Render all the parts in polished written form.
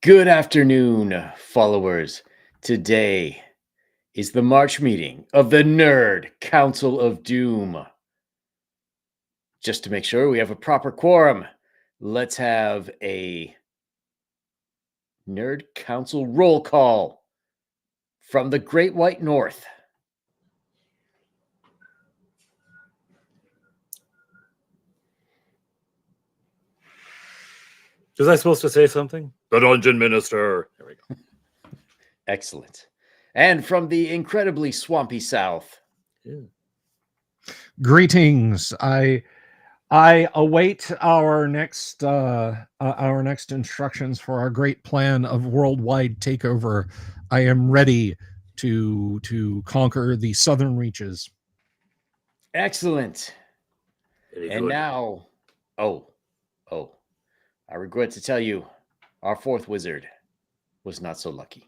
Good afternoon, followers. Today is the March meeting of the Nerd Council of Doom. Just to make sure we have a proper quorum, let's have a Nerd Council roll call from the Great White North. Was I supposed to say something? The Dungeon Minister. There we go. Excellent. And from the incredibly swampy South. Yeah. Greetings. I await our next instructions for our great plan of worldwide takeover. I am ready to conquer the southern reaches. Excellent. Very And good. now, I regret to tell you, our fourth wizard was not so lucky.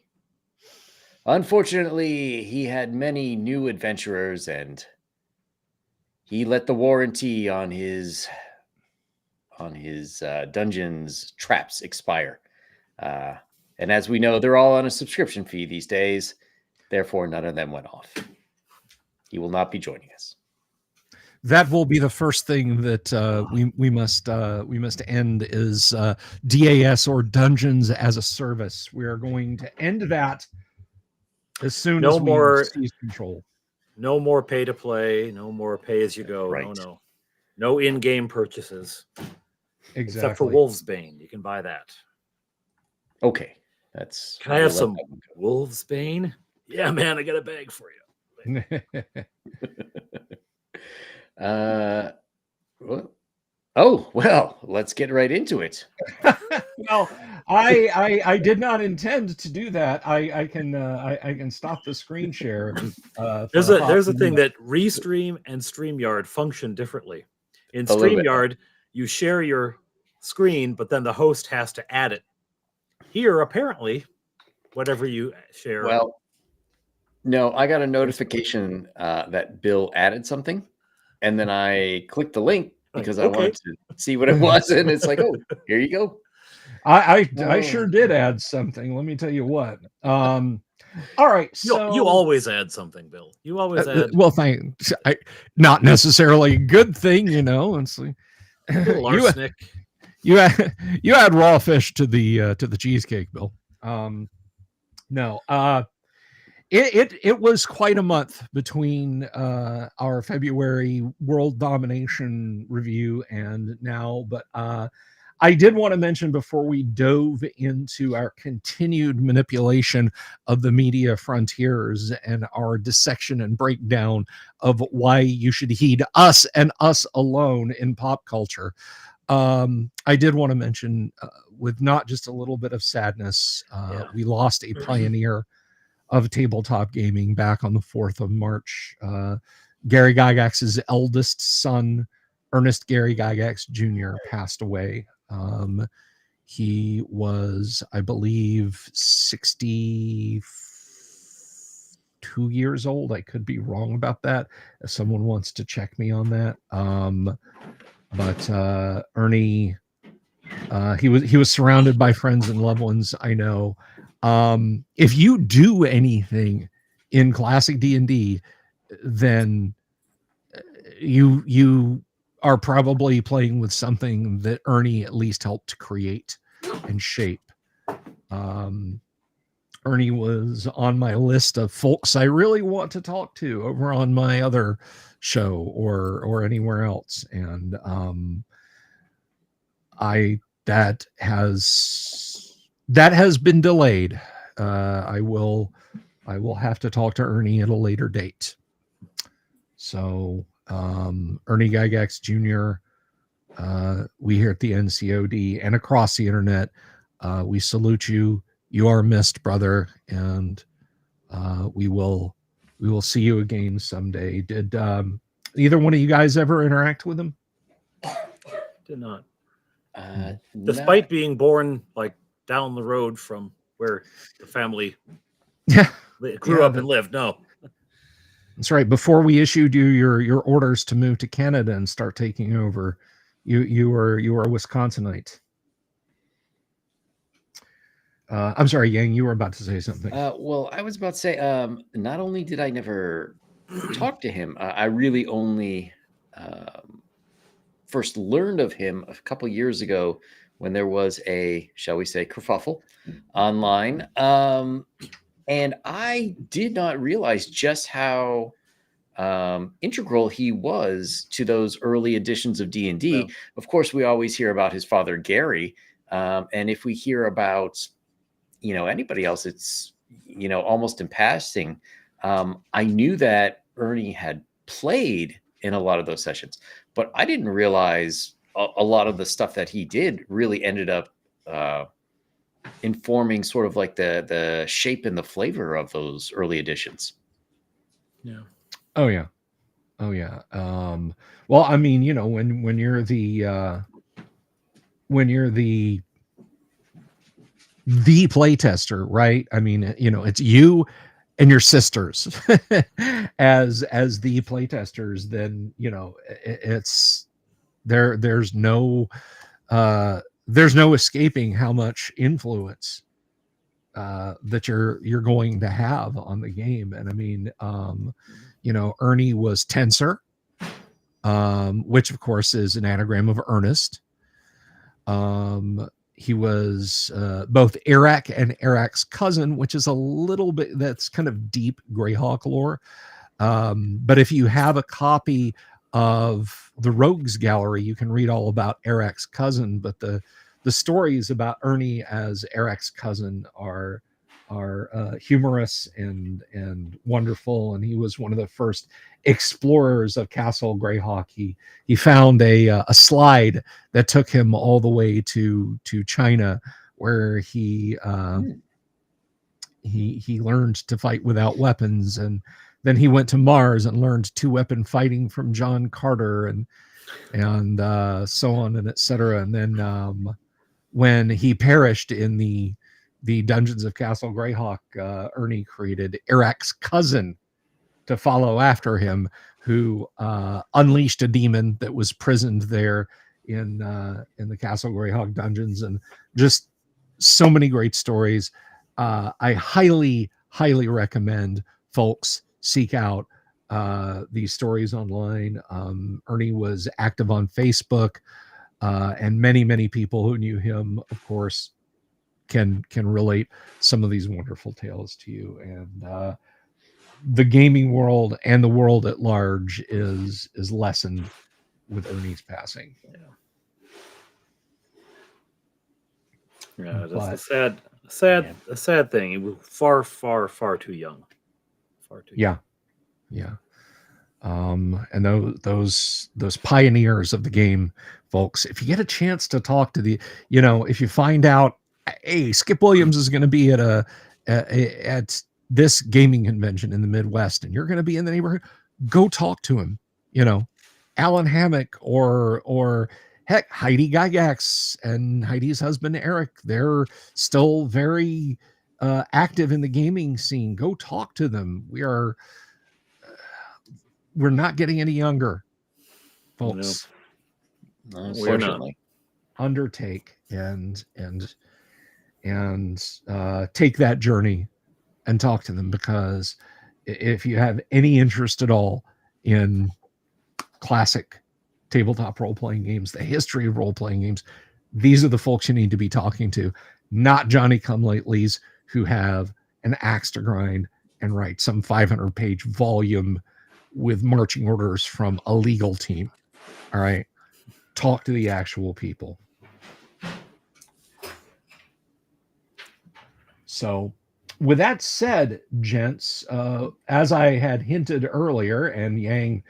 Unfortunately, he had many new adventurers and he let the warranty on his dungeons traps expire. And as we know, they're all on a subscription fee these days. Therefore, none of them went off. He will not be joining us. That will be the first thing that we must end is DAS, or Dungeons as a Service. We are going to end that as soon as we seize control. No more pay to play. No more pay as you go. Right. No in-game purchases. Exactly. Except for Wolfsbane, you can buy that. Okay, Can I have some Wolfsbane? Yeah, man, I got a bag for you. Well, let's get right into it. Well, I did not intend to do that. I can stop the screen share. There's a thing that Restream and StreamYard function differently. In StreamYard, you share your screen, but then the host has to add it. Here, apparently, whatever you share. Well, no, I got a notification that Bill added something, and then I clicked the link because I wanted to see what it was, and it's like, oh, here you go. I sure did add something. Let me tell you what. All right, so you always add something, Bill. You always add. Well, thanks. Not necessarily a good thing, It's like, arsenic. You add raw fish to the cheesecake, Bill. No. It was quite a month between our February World Domination review and now, but I did want to mention before we dove into our continued manipulation of the media frontiers and our dissection and breakdown of why you should heed us and us alone in pop culture. I did want to mention with not just a little bit of sadness, we lost a pioneer of tabletop gaming back on the 4th of March. Gary Gygax's eldest son, Ernest Gary Gygax Jr., passed away. He was, I believe, 62 years old. I could be wrong about that, if someone wants to check me on that. But Ernie, he was surrounded by friends and loved ones, I know. If you do anything in classic D&D, then you are probably playing with something that Ernie at least helped to create and shape. Ernie was on my list of folks I really want to talk to over on my other show or anywhere else, and that has been delayed. I will have to talk to Ernie at a later date. So Ernie Gygax Jr., we here at the NCOD and across the internet, we salute you. You are missed, brother, and we will see you again someday. Did either one of you guys ever interact with him? Did not. Despite being born like down the road from where the family grew up and lived. No. That's right. Before we issued you your orders to move to Canada and start taking over, you were a Wisconsinite. I'm sorry, Yang, you were about to say something. Well, I was about to say, not only did I never talk to him, I really only first learned of him a couple years ago when there was a, shall we say, kerfuffle online. And I did not realize just how integral he was to those early editions of D&D. Yeah. Of course, we always hear about his father, Gary. And if we hear about, anybody else, it's, almost in passing. I knew that Ernie had played in a lot of those sessions, but I didn't realize a lot of the stuff that he did really ended up informing sort of like the shape and the flavor of those early editions. Yeah. Oh yeah. Well, I mean, when you're the playtester, right? I mean, it's you and your sisters as the playtesters. Then it's there's no escaping how much influence that you're going to have on the game. And I mean, Ernie was Tensor, which of course is an anagram of Ernest. He was both Eric and Eric's cousin, which is a little bit, that's kind of deep Greyhawk lore. But if you have a copy of the Rogues Gallery, you can read all about Eric's cousin. But the stories about Ernie as Eric's cousin are humorous and wonderful. And he was one of the first explorers of Castle Greyhawk. He found a slide that took him all the way to China, where he learned to fight without weapons, and then he went to Mars and learned 2-weapon fighting from John Carter, and so on and etc. And then when he perished in the dungeons of Castle Greyhawk, Ernie created Eric's cousin to follow after him, who unleashed a demon that was prisoned there in the Castle Greyhawk dungeons. And just so many great stories. I highly recommend folks seek out these stories online. Ernie was active on Facebook, and many people who knew him, of course, can relate some of these wonderful tales to you. And the gaming world and the world at large is lessened with Ernie's passing. Yeah, that's a sad thing. He was far too young. Far too young. Yeah. And those pioneers of the game, folks, if you get a chance to talk to if you find out, hey, Skip Williams is going to be at this gaming convention in the Midwest, and you're going to be in the neighborhood, go talk to him. Alan Hammock or heck, Heidi Gygax and Heidi's husband Eric, they're still very active in the gaming scene. Go talk to them. We're not getting any younger, folks. No, unfortunately. Undertake and take that journey and talk to them, because if you have any interest at all in classic tabletop role-playing games, the history of role-playing games, these are the folks you need to be talking to, not Johnny-come-latelys who have an axe to grind and write some 500-page volume with marching orders from a legal team. All right, talk to the actual people. So with that said, gents, as I had hinted earlier, and Yang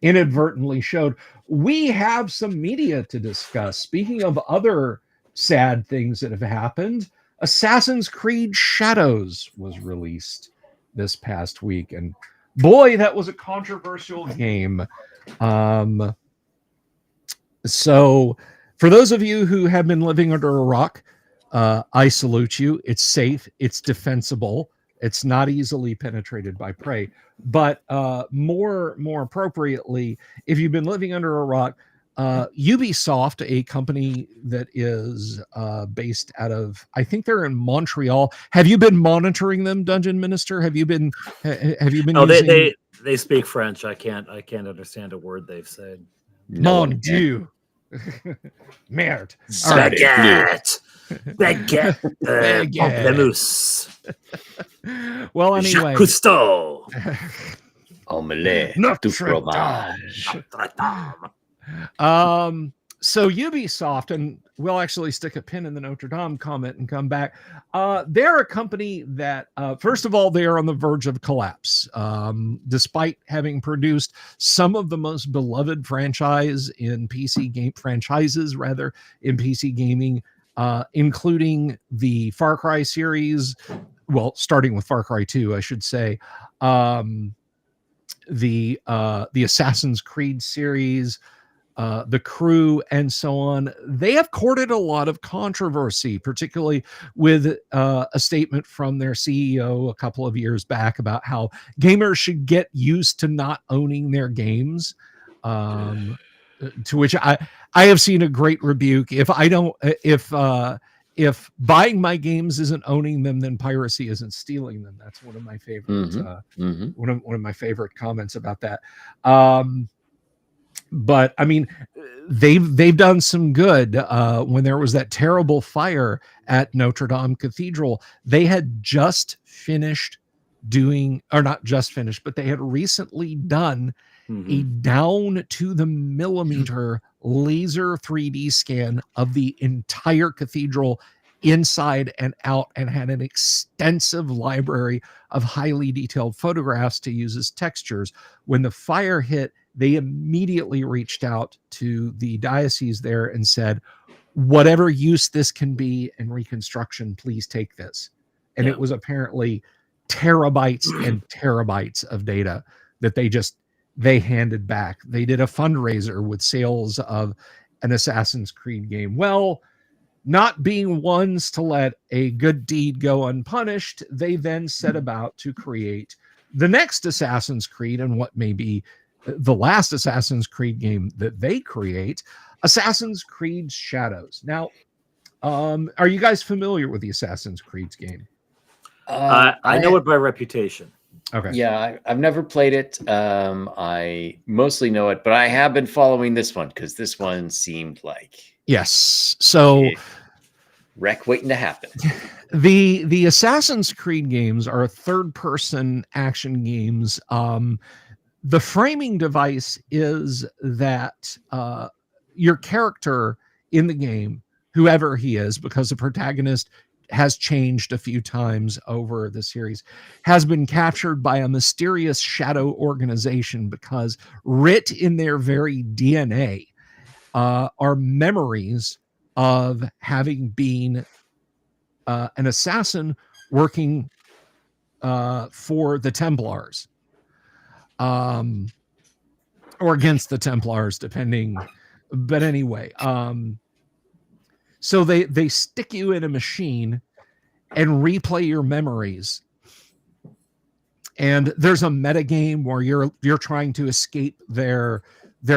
inadvertently showed, we have some media to discuss. Speaking of other sad things that have happened, Assassin's Creed Shadows was released this past week, and boy, that was a controversial game. So for those of you who have been living under a rock, I salute you. It's safe. It's defensible. It's not easily penetrated by prey. But more appropriately, if you've been living under a rock, Ubisoft, a company that is based out of, I think they're in Montreal. Have you been monitoring them, Dungeon Minister? Have you been No, using... they speak French. I can't understand a word they've said. No Mon one Dieu. Merde. All right. Baguette. Baguette. Baguette. Pamplemousse. Well, anyway. Jacques Cousteau. Omelette Notre du fromage. So Ubisoft, and we'll actually stick a pin in the Notre Dame comment and come back. They're a company that, first of all, they are on the verge of collapse, despite having produced some of the most beloved franchises in PC gaming, including the Far Cry series. Well, starting with Far Cry 2, I should say. The Assassin's Creed series, The Crew, and so on. They have courted a lot of controversy, particularly with a statement from their CEO a couple of years back about how gamers should get used to not owning their games. To which I have seen a great rebuke. If buying my games isn't owning them, then piracy isn't stealing them. That's one of my favorite one of my favorite comments about that. But I mean, they've done some good. When there was that terrible fire at Notre Dame Cathedral, they had just finished doing, or not just finished, but they had recently done a down to the millimeter laser 3D scan of the entire cathedral inside and out, and had an extensive library of highly detailed photographs to use as textures. When the fire hit, they immediately reached out to the diocese there and said, whatever use this can be in reconstruction, please take this. And it was apparently terabytes and terabytes of data that they handed back. They did a fundraiser with sales of an Assassin's Creed game. Well, not being ones to let a good deed go unpunished, they then set about to create the next Assassin's Creed, and what may be the last Assassin's Creed game that they create, Assassin's Creed Shadows. Now, are you guys familiar with the Assassin's Creed game? I know it by reputation. Okay. Yeah, I've never played it. I mostly know it, but I have been following this one because this one seemed like So wreck waiting to happen. The Assassin's Creed games are third-person action games. The framing device is that your character in the game, whoever he is, because the protagonist has changed a few times over the series, has been captured by a mysterious shadow organization, because writ in their very DNA are memories of having been an assassin working for the Templars, or against the Templars, depending. But anyway, so they stick you in a machine and replay your memories. And there's a meta game where you're trying to escape their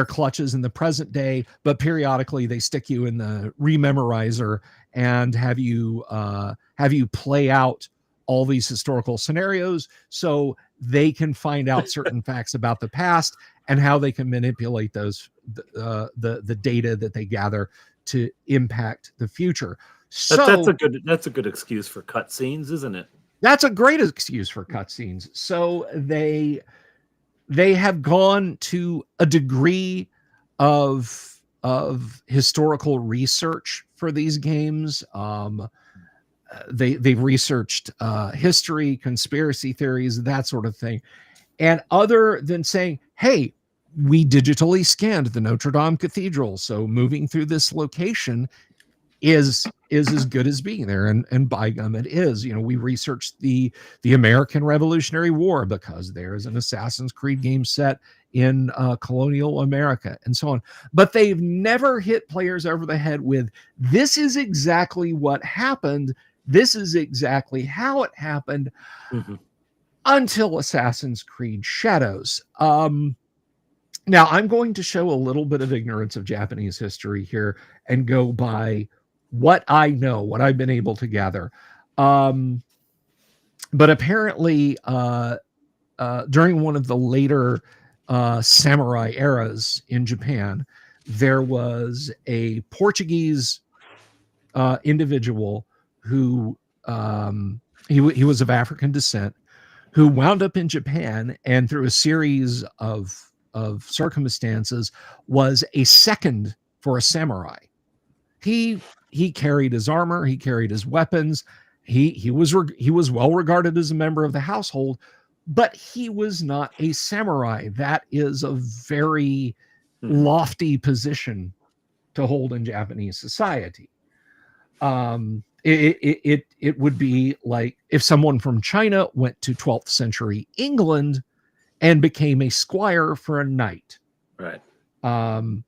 clutches in the present day, but periodically they stick you in the rememorizer and have you play out all these historical scenarios so they can find out certain facts about the past and how they can manipulate those the data that they gather to impact the future. So that's a good excuse for cutscenes, isn't it? That's a great excuse for cutscenes. So they have gone to a degree of historical research for these games. They've researched history, conspiracy theories, that sort of thing. And other than saying, hey, we digitally scanned the Notre Dame Cathedral, so moving through this location is as good as being there, and by gum it is. You know, we researched the American Revolutionary War because there is an Assassin's Creed game set in colonial America, and so on. But they've never hit players over the head with, this is exactly what happened, this is exactly how it happened, until Assassin's Creed Shadows. Now, I'm going to show a little bit of ignorance of Japanese history here and go by what I know, what I've been able to gather. But apparently, during one of the later samurai eras in Japan, there was a Portuguese individual who he was of African descent, who wound up in Japan, and through a series of circumstances was a second for a samurai. He carried his armor, he carried his weapons, he was well regarded as a member of the household, but he was not a samurai. That is a very lofty position to hold in Japanese society. It would be like if someone from China went to 12th century England and became a squire for a knight. Right.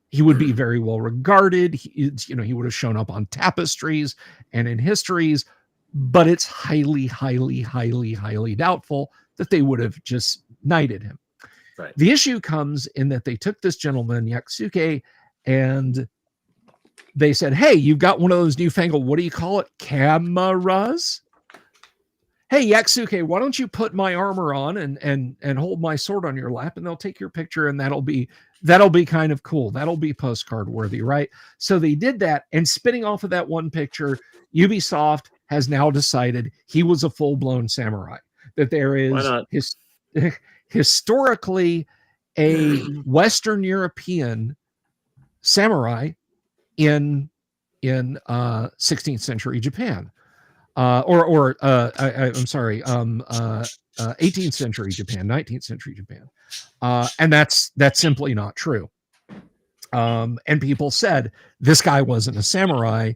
He would be very well regarded. He would have shown up on tapestries and in histories, but it's highly, highly, highly, highly doubtful that they would have just knighted him. Right. The issue comes in that they took this gentleman, Yasuke, and they said, hey, you've got one of those newfangled, what do you call it? Cameras? Hey, Yasuke, why don't you put my armor on and hold my sword on your lap, and they'll take your picture, and that'll be kind of cool. That'll be postcard worthy, right? So they did that, and spinning off of that one picture, Ubisoft has now decided he was a full-blown samurai. That there is historically a Western European samurai in 16th century Japan. I'm sorry, 18th century Japan, 19th century Japan. And that's simply not true. And people said, this guy wasn't a samurai.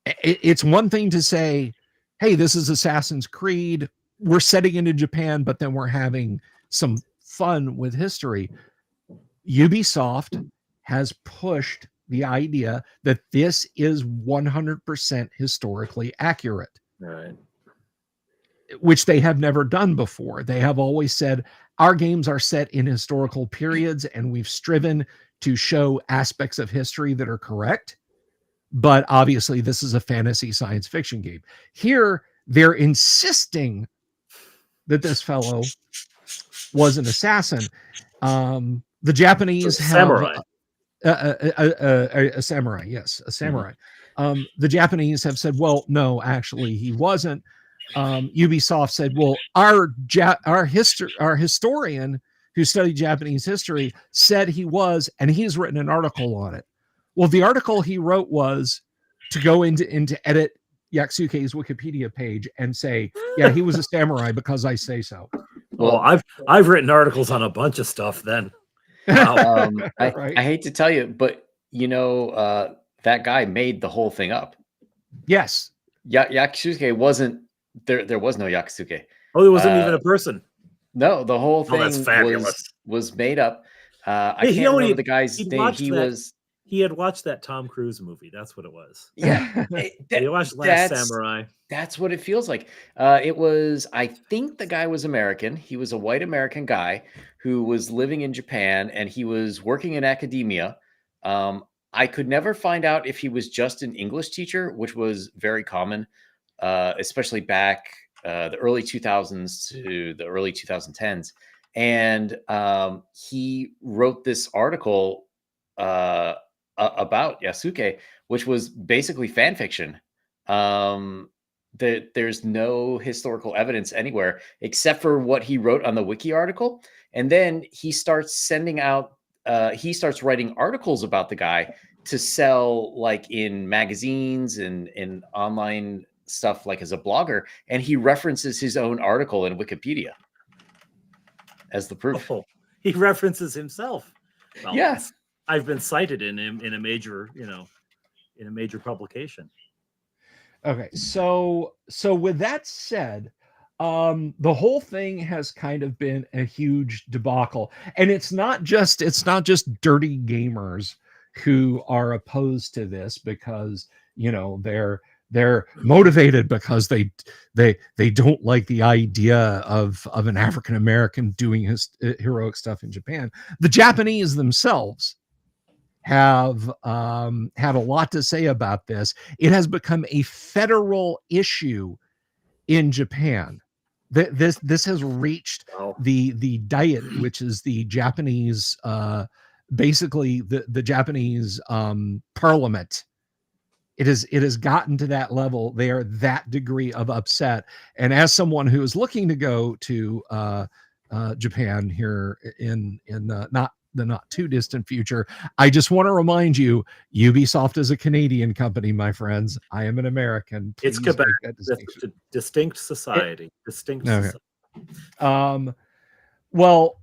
It's one thing to say, hey, this is Assassin's Creed. We're setting it in Japan, but then we're having some fun with history. Ubisoft has pushed the idea that this is 100% historically accurate. Right. Which they have never done before. They have always said, our games are set in historical periods, and we've striven to show aspects of history that are correct. But obviously, this is a fantasy science fiction game. Here, they're insisting that this fellow was an assassin. The Japanese have... Samurai. A samurai, yes, a samurai. The Japanese have said, well, no, actually, he wasn't. Ubisoft said, well, our historian who studied Japanese history said he was, and he's written an article on it. Well, the article he wrote was to go into edit Yasuke's Wikipedia page and say, yeah, he was a samurai because I say so. Well, I've written articles on a bunch of stuff then. Wow. I hate to tell you, but that guy made the whole thing up. Yes. Yasuke wasn't there. There was no Yasuke. Oh, there wasn't even a person. No, the whole thing that's fabulous. was made up. I can't remember the guy's name. He had watched that Tom Cruise movie. That's what it was. Yeah. He watched Last Samurai. That's what it feels like. I think the guy was American. He was a white American guy who was living in Japan, and he was working in academia. I could never find out if he was just an English teacher, which was very common, especially back the early 2000s to the early 2010s. And he wrote this article about Yasuke, which was basically fan fiction. There's no historical evidence anywhere except for what he wrote on the wiki article. And then he starts sending out, he starts writing articles about the guy to sell like in magazines and in online stuff, like as a blogger. And he references his own article in Wikipedia as the proof. Oh, he references himself. Well, yes. I've been cited in a major, in a major publication. Okay. So with that said, the whole thing has kind of been a huge debacle, and it's not just dirty gamers who are opposed to this because, they're They're motivated because they don't like the idea of an African American doing his heroic stuff in Japan. The Japanese themselves have had a lot to say about this. It has become a federal issue in Japan. This has reached the Diet, which is the Japanese, basically the Japanese parliament. It has gotten to that level. They are that degree of upset. And as someone who is looking to go to Japan here in not the not too distant future, I just want to remind you, Ubisoft is a Canadian company, my friends. I am an American. Please, it's Quebec. Distinct society. Society. Well,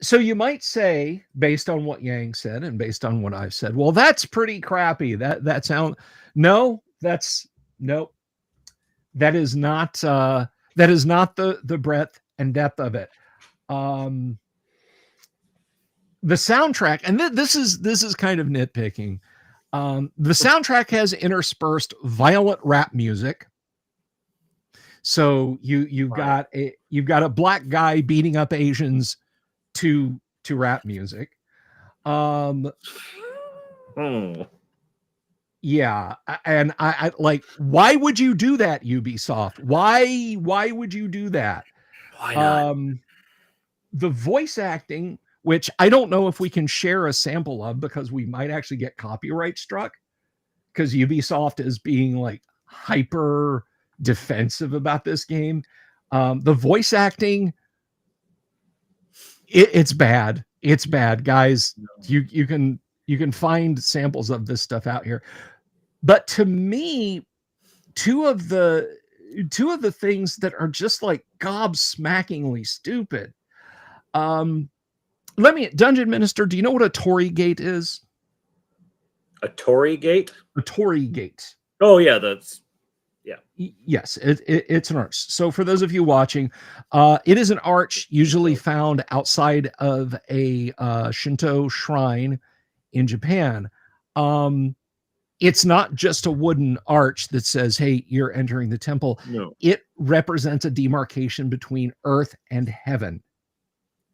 so you might say, based on what Yang said and based on what I've said, well, that's pretty crappy. That sound no, that's nope. That is not the breadth and depth of it. The soundtrack, and this is kind of nitpicking. The soundtrack has interspersed violent rap music. So you've got a black guy beating up Asians to rap music. Yeah, and I like, why would you do that, Ubisoft? Why would you do that? Why not? The voice acting, which I don't know if we can share a sample of because we might actually get copyright struck, because Ubisoft is being like hyper defensive about this game. The voice acting, it's bad. It's bad, guys. You can find samples of this stuff out here. But to me, two of the things that are just like gobsmackingly stupid. Dungeon Minister, do you know what a Tory gate is? A Tory gate? A Tory gate. Oh yeah, yes, it's an arch. So for those of you watching, it is an arch usually found outside of a Shinto shrine in Japan. It's not just a wooden arch that says, hey, you're entering the temple. No. It represents a demarcation between earth and heaven.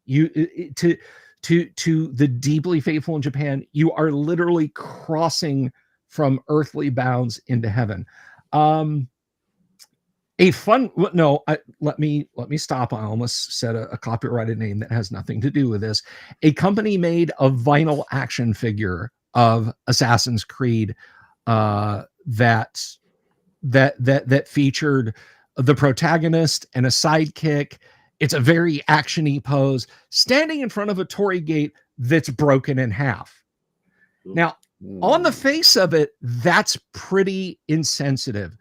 To the deeply faithful in Japan, you are literally crossing from earthly bounds into heaven. Let me stop. I almost said a copyrighted name that has nothing to do with this. A company made a vinyl action figure of Assassin's Creed that featured the protagonist and a sidekick. It's a very actiony pose, standing in front of a Tory gate that's broken in half. Now, on the face of it, that's pretty insensitive.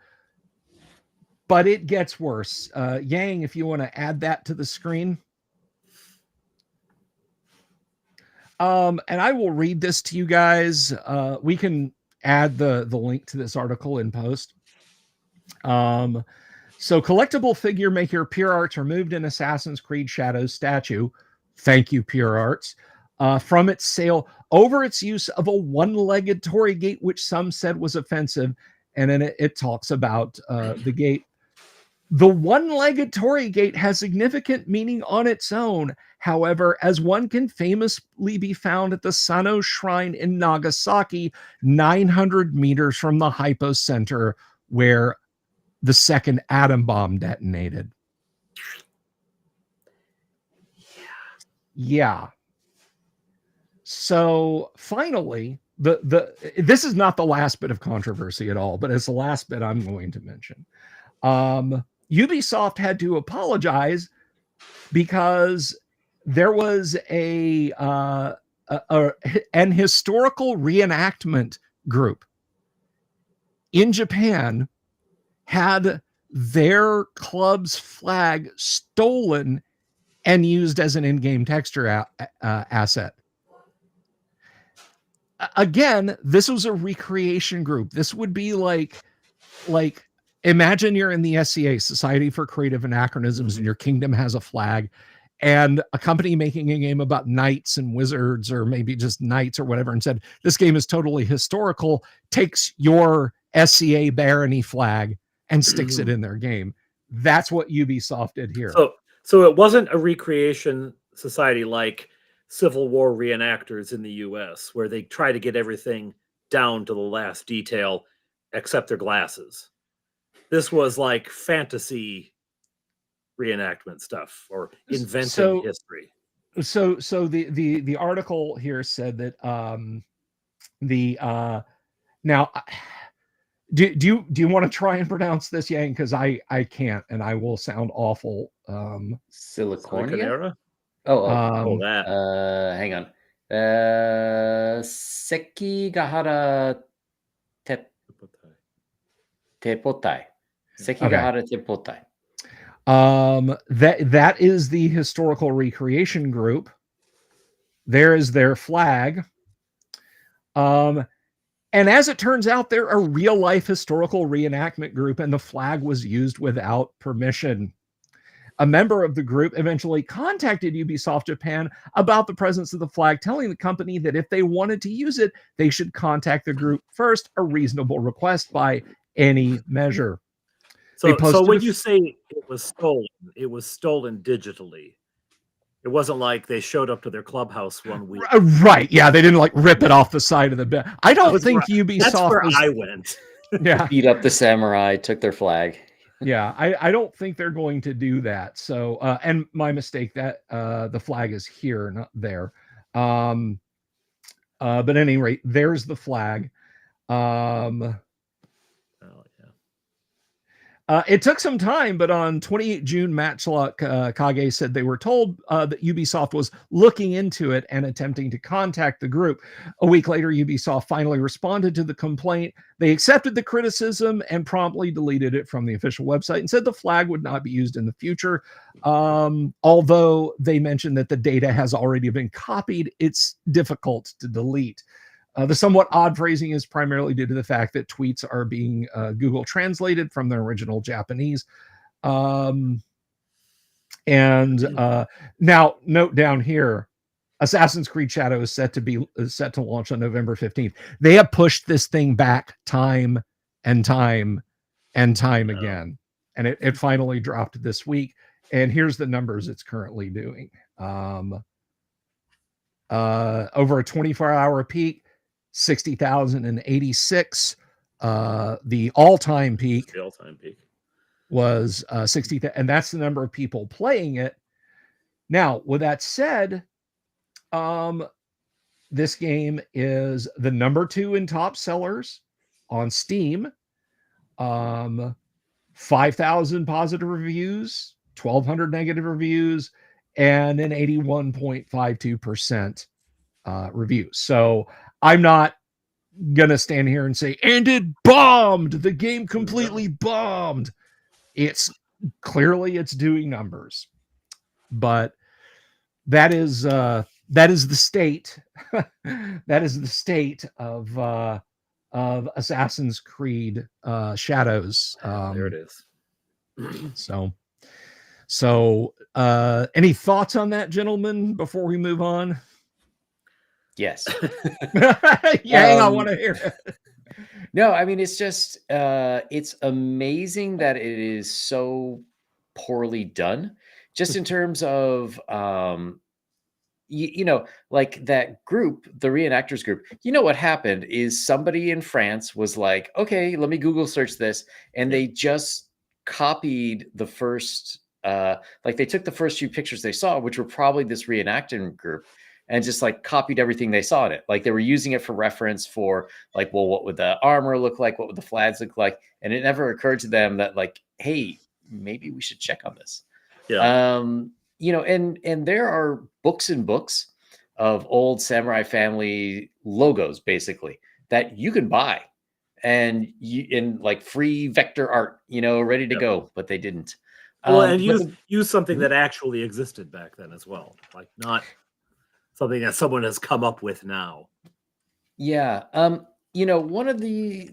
But it gets worse. Yang, if you want to add that to the screen. And I will read this to you guys. We can add the link to this article in post. So collectible figure maker Pure Arts removed an Assassin's Creed Shadows statue. Thank you, Pure Arts. From its sale over its use of a one-legged Tory gate, which some said was offensive. And then it talks about the gate. The one-legged Tory gate has significant meaning on its own. However, as one can famously be found at the Sano Shrine in Nagasaki, 900 meters from the hypocenter where the second atom bomb detonated. Yeah. So finally, this is not the last bit of controversy at all, but it's the last bit I'm going to mention. Ubisoft had to apologize because there was an historical reenactment group in Japan had their club's flag stolen and used as an in-game texture asset. Again, this was a recreation group. This would be like imagine you're in the SCA, Society for Creative Anachronisms, and your kingdom has a flag, and a company making a game about knights and wizards, or maybe just knights or whatever, and said, this game is totally historical, takes your SCA barony flag and sticks it in their game. That's what Ubisoft did here. So it wasn't a recreation society like Civil War reenactors in the US, where they try to get everything down to the last detail except their glasses. This was like fantasy reenactment stuff or inventing history. So the article here said that now do you want to try and pronounce this, Yang? Because I can't, and I will sound awful. Siliconia? That. Hang on. Sekigahara Tepotai. Sekigahara Tepotai. That is the historical recreation group. There is their flag. And as it turns out, they're a real-life historical reenactment group, and the flag was used without permission. A member of the group eventually contacted Ubisoft Japan about the presence of the flag, telling the company that if they wanted to use it, they should contact the group first, a reasonable request by any measure. So when you say it was stolen digitally. It wasn't like they showed up to their clubhouse one week. Right. Yeah, they didn't like rip it off the side of the bed. I don't think Ubisoft... That's where I went. Yeah. Beat up the samurai, took their flag. Yeah, I don't think they're going to do that. So, and my mistake, that the flag is here, not there. But at any rate, there's the flag. It took some time, but on 28 June, Matchlock Kage said they were told that Ubisoft was looking into it and attempting to contact the group. A week later, Ubisoft finally responded to the complaint. They accepted the criticism and promptly deleted it from the official website and said the flag would not be used in the future. Although they mentioned that the data has already been copied, it's difficult to delete. The somewhat odd phrasing is primarily due to the fact that tweets are being Google translated from their original Japanese. Now, note down here, Assassin's Creed Shadow is set to launch on November 15th. They have pushed this thing back time and time and time again, and it finally dropped this week. And here's the numbers it's currently doing. Over a 24-hour peak, 60,086. The all-time peak was 60, and that's the number of people playing it. Now, with that said, this game is the number 2 in top sellers on Steam. 5,000 positive reviews, 1,200 negative reviews, and an 81.52% review. So I'm not gonna stand here and say, and it bombed. The game completely bombed. It's clearly it's doing numbers, but that is the state. That is the state of Assassin's Creed Shadows. There it is. So any thoughts on that, gentlemen, before we move on? Yes. Yeah, I want to hear it. No, I mean, it's just, it's amazing that it is so poorly done, just in terms of, you know, like that group, the reenactors group, you know, what happened is somebody in France was like, okay, let me Google search this. And they just copied the first, like they took the first few pictures they saw, which were probably this reenacting group, and just like copied everything they saw in it. Like they were using it for reference for like, well, what would the armor look like? What would the flags look like? And it never occurred to them that like, hey, maybe we should check on this. Yeah. You know, and there are books and books of old samurai family logos, basically, that you can buy and in like free vector art, you know, ready to go, but they didn't. Well, and use something that actually existed back then as well. Like not something that someone has come up with now. Yeah. You know, one of the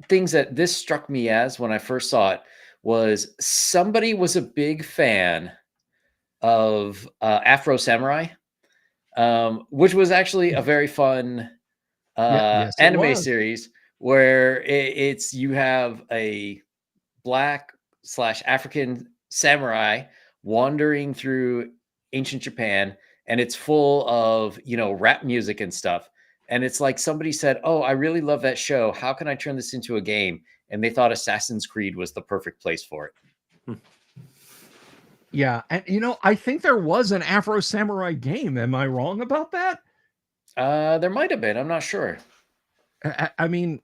things that this struck me as when I first saw it was somebody was a big fan of Afro Samurai, which was actually a very fun anime series where it's you have a Black/African samurai wandering through ancient Japan, and it's full of, rap music and stuff. And it's like somebody said, "Oh, I really love that show. How can I turn this into a game?" And they thought Assassin's Creed was the perfect place for it. Yeah, and I think there was an Afro Samurai game. Am I wrong about that? There might have been. I'm not sure. I mean,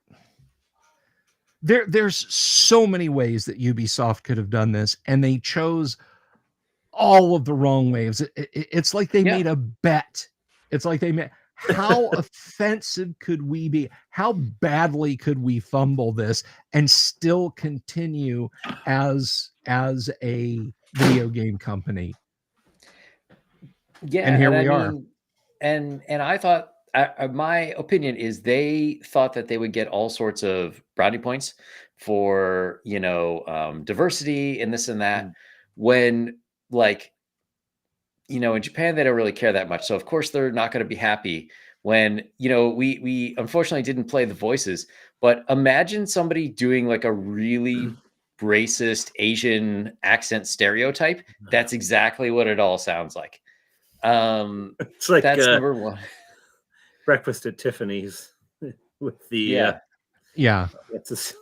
there's so many ways that Ubisoft could have done this, and they chose all of the wrong ways. It's like they made a bet. It's like they made. How offensive could we be? How badly could we fumble this and still continue as a video game company? Yeah, and here we are. And I thought, my opinion is they thought that they would get all sorts of brownie points for diversity and this and that, when in Japan they don't really care that much. So of course they're not going to be happy when we unfortunately didn't play the voices. But imagine somebody doing like a really racist Asian accent stereotype. That's exactly what it all sounds like. It's like that's number one. Breakfast at Tiffany's with the the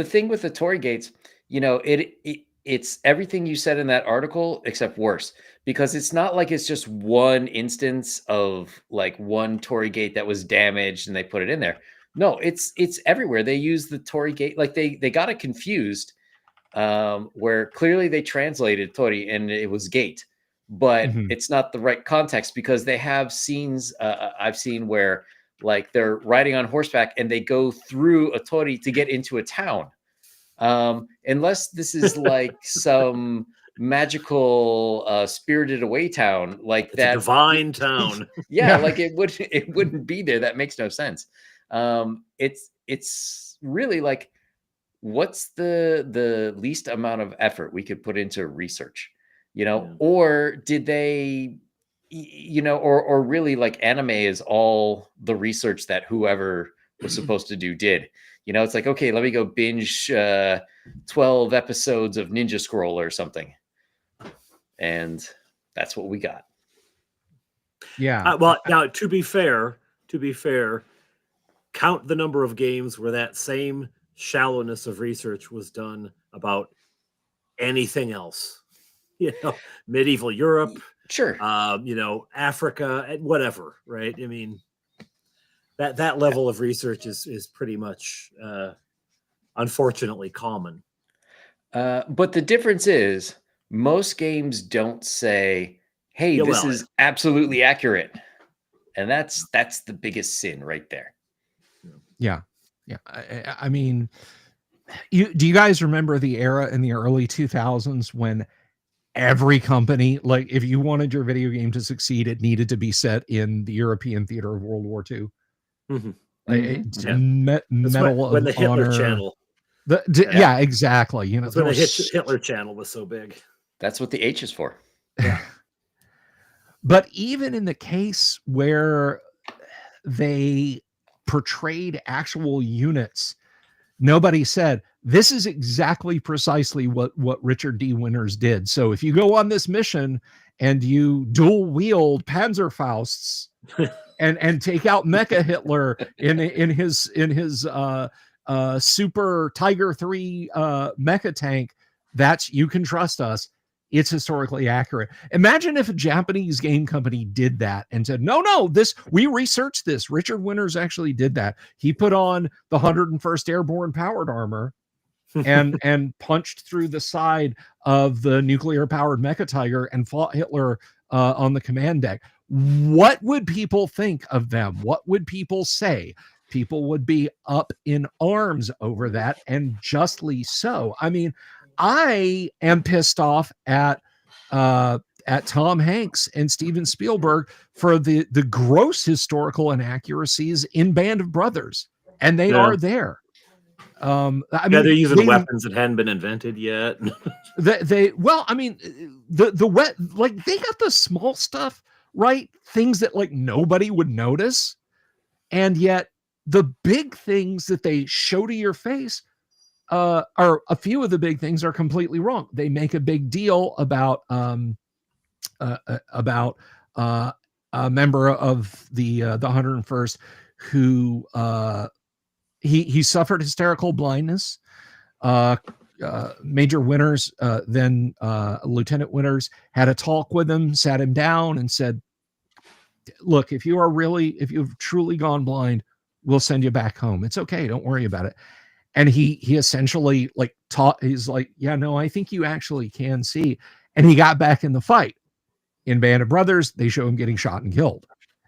thing with the Tory gates, it's everything you said in that article except worse, because it's not like it's just one instance of like one Tory gate that was damaged and they put it in there. No, it's everywhere. They use the Tory gate, like they got it confused, where clearly they translated Tori and it was gate, but it's not the right context, because they have scenes I've seen where like they're riding on horseback and they go through a Tori to get into a town. Unless this is like some magical Spirited Away town, like it's that a divine town. Like it wouldn't be there. That makes no sense. It's really like, what's the least amount of effort we could put into research, or did they, or really like anime is all the research that whoever was supposed to do did. It's like, okay, let me go binge 12 episodes of Ninja Scroll or something. And that's what we got. Yeah. Well, now to be fair, count the number of games where that same shallowness of research was done about anything else. Medieval Europe, sure. Africa, whatever, right? I mean, that level of research is pretty much unfortunately common. But the difference is most games don't say, hey, this is absolutely accurate. And that's the biggest sin right there. Yeah. I mean, do you guys remember the era in the early 2000s when every company, like if you wanted your video game to succeed, it needed to be set in the European theater of World War II? Medal when the of Hitler Honor. Channel. Exactly. That's when the Hitler Channel was so big. That's what the H is for. Yeah. But even in the case where they portrayed actual units, nobody said, this is exactly precisely what Richard D. Winters did. So if you go on this mission and you dual wield Panzerfausts and take out Mecha Hitler in his Super Tiger 3 mecha tank, you can trust us. It's historically accurate. Imagine if a Japanese game company did that and said, no, we researched this. Richard Winters actually did that. He put on the 101st Airborne powered armor and punched through the side of the nuclear powered Mecha Tiger and fought Hitler on the command deck. What would people think of them? What would people say? People would be up in arms over that, and justly so. I mean, I am pissed off at Tom Hanks and Steven Spielberg for the gross historical inaccuracies in Band of Brothers, and they are there. They're using weapons that hadn't been invented yet. they got the small stuff right, things that like nobody would notice. And yet the big things that they show to your face are a few of the big things are completely wrong. They make a big deal about a member of the 101st who he suffered hysterical blindness. Major Winters, then Lieutenant Winters, had a talk with him, sat him down, and said, "Look, if you've truly gone blind, we'll send you back home. It's okay. Don't worry about it." And he essentially he's like, "Yeah, no, I think you actually can see." And he got back in the fight. In Band of Brothers, they show him getting shot and killed.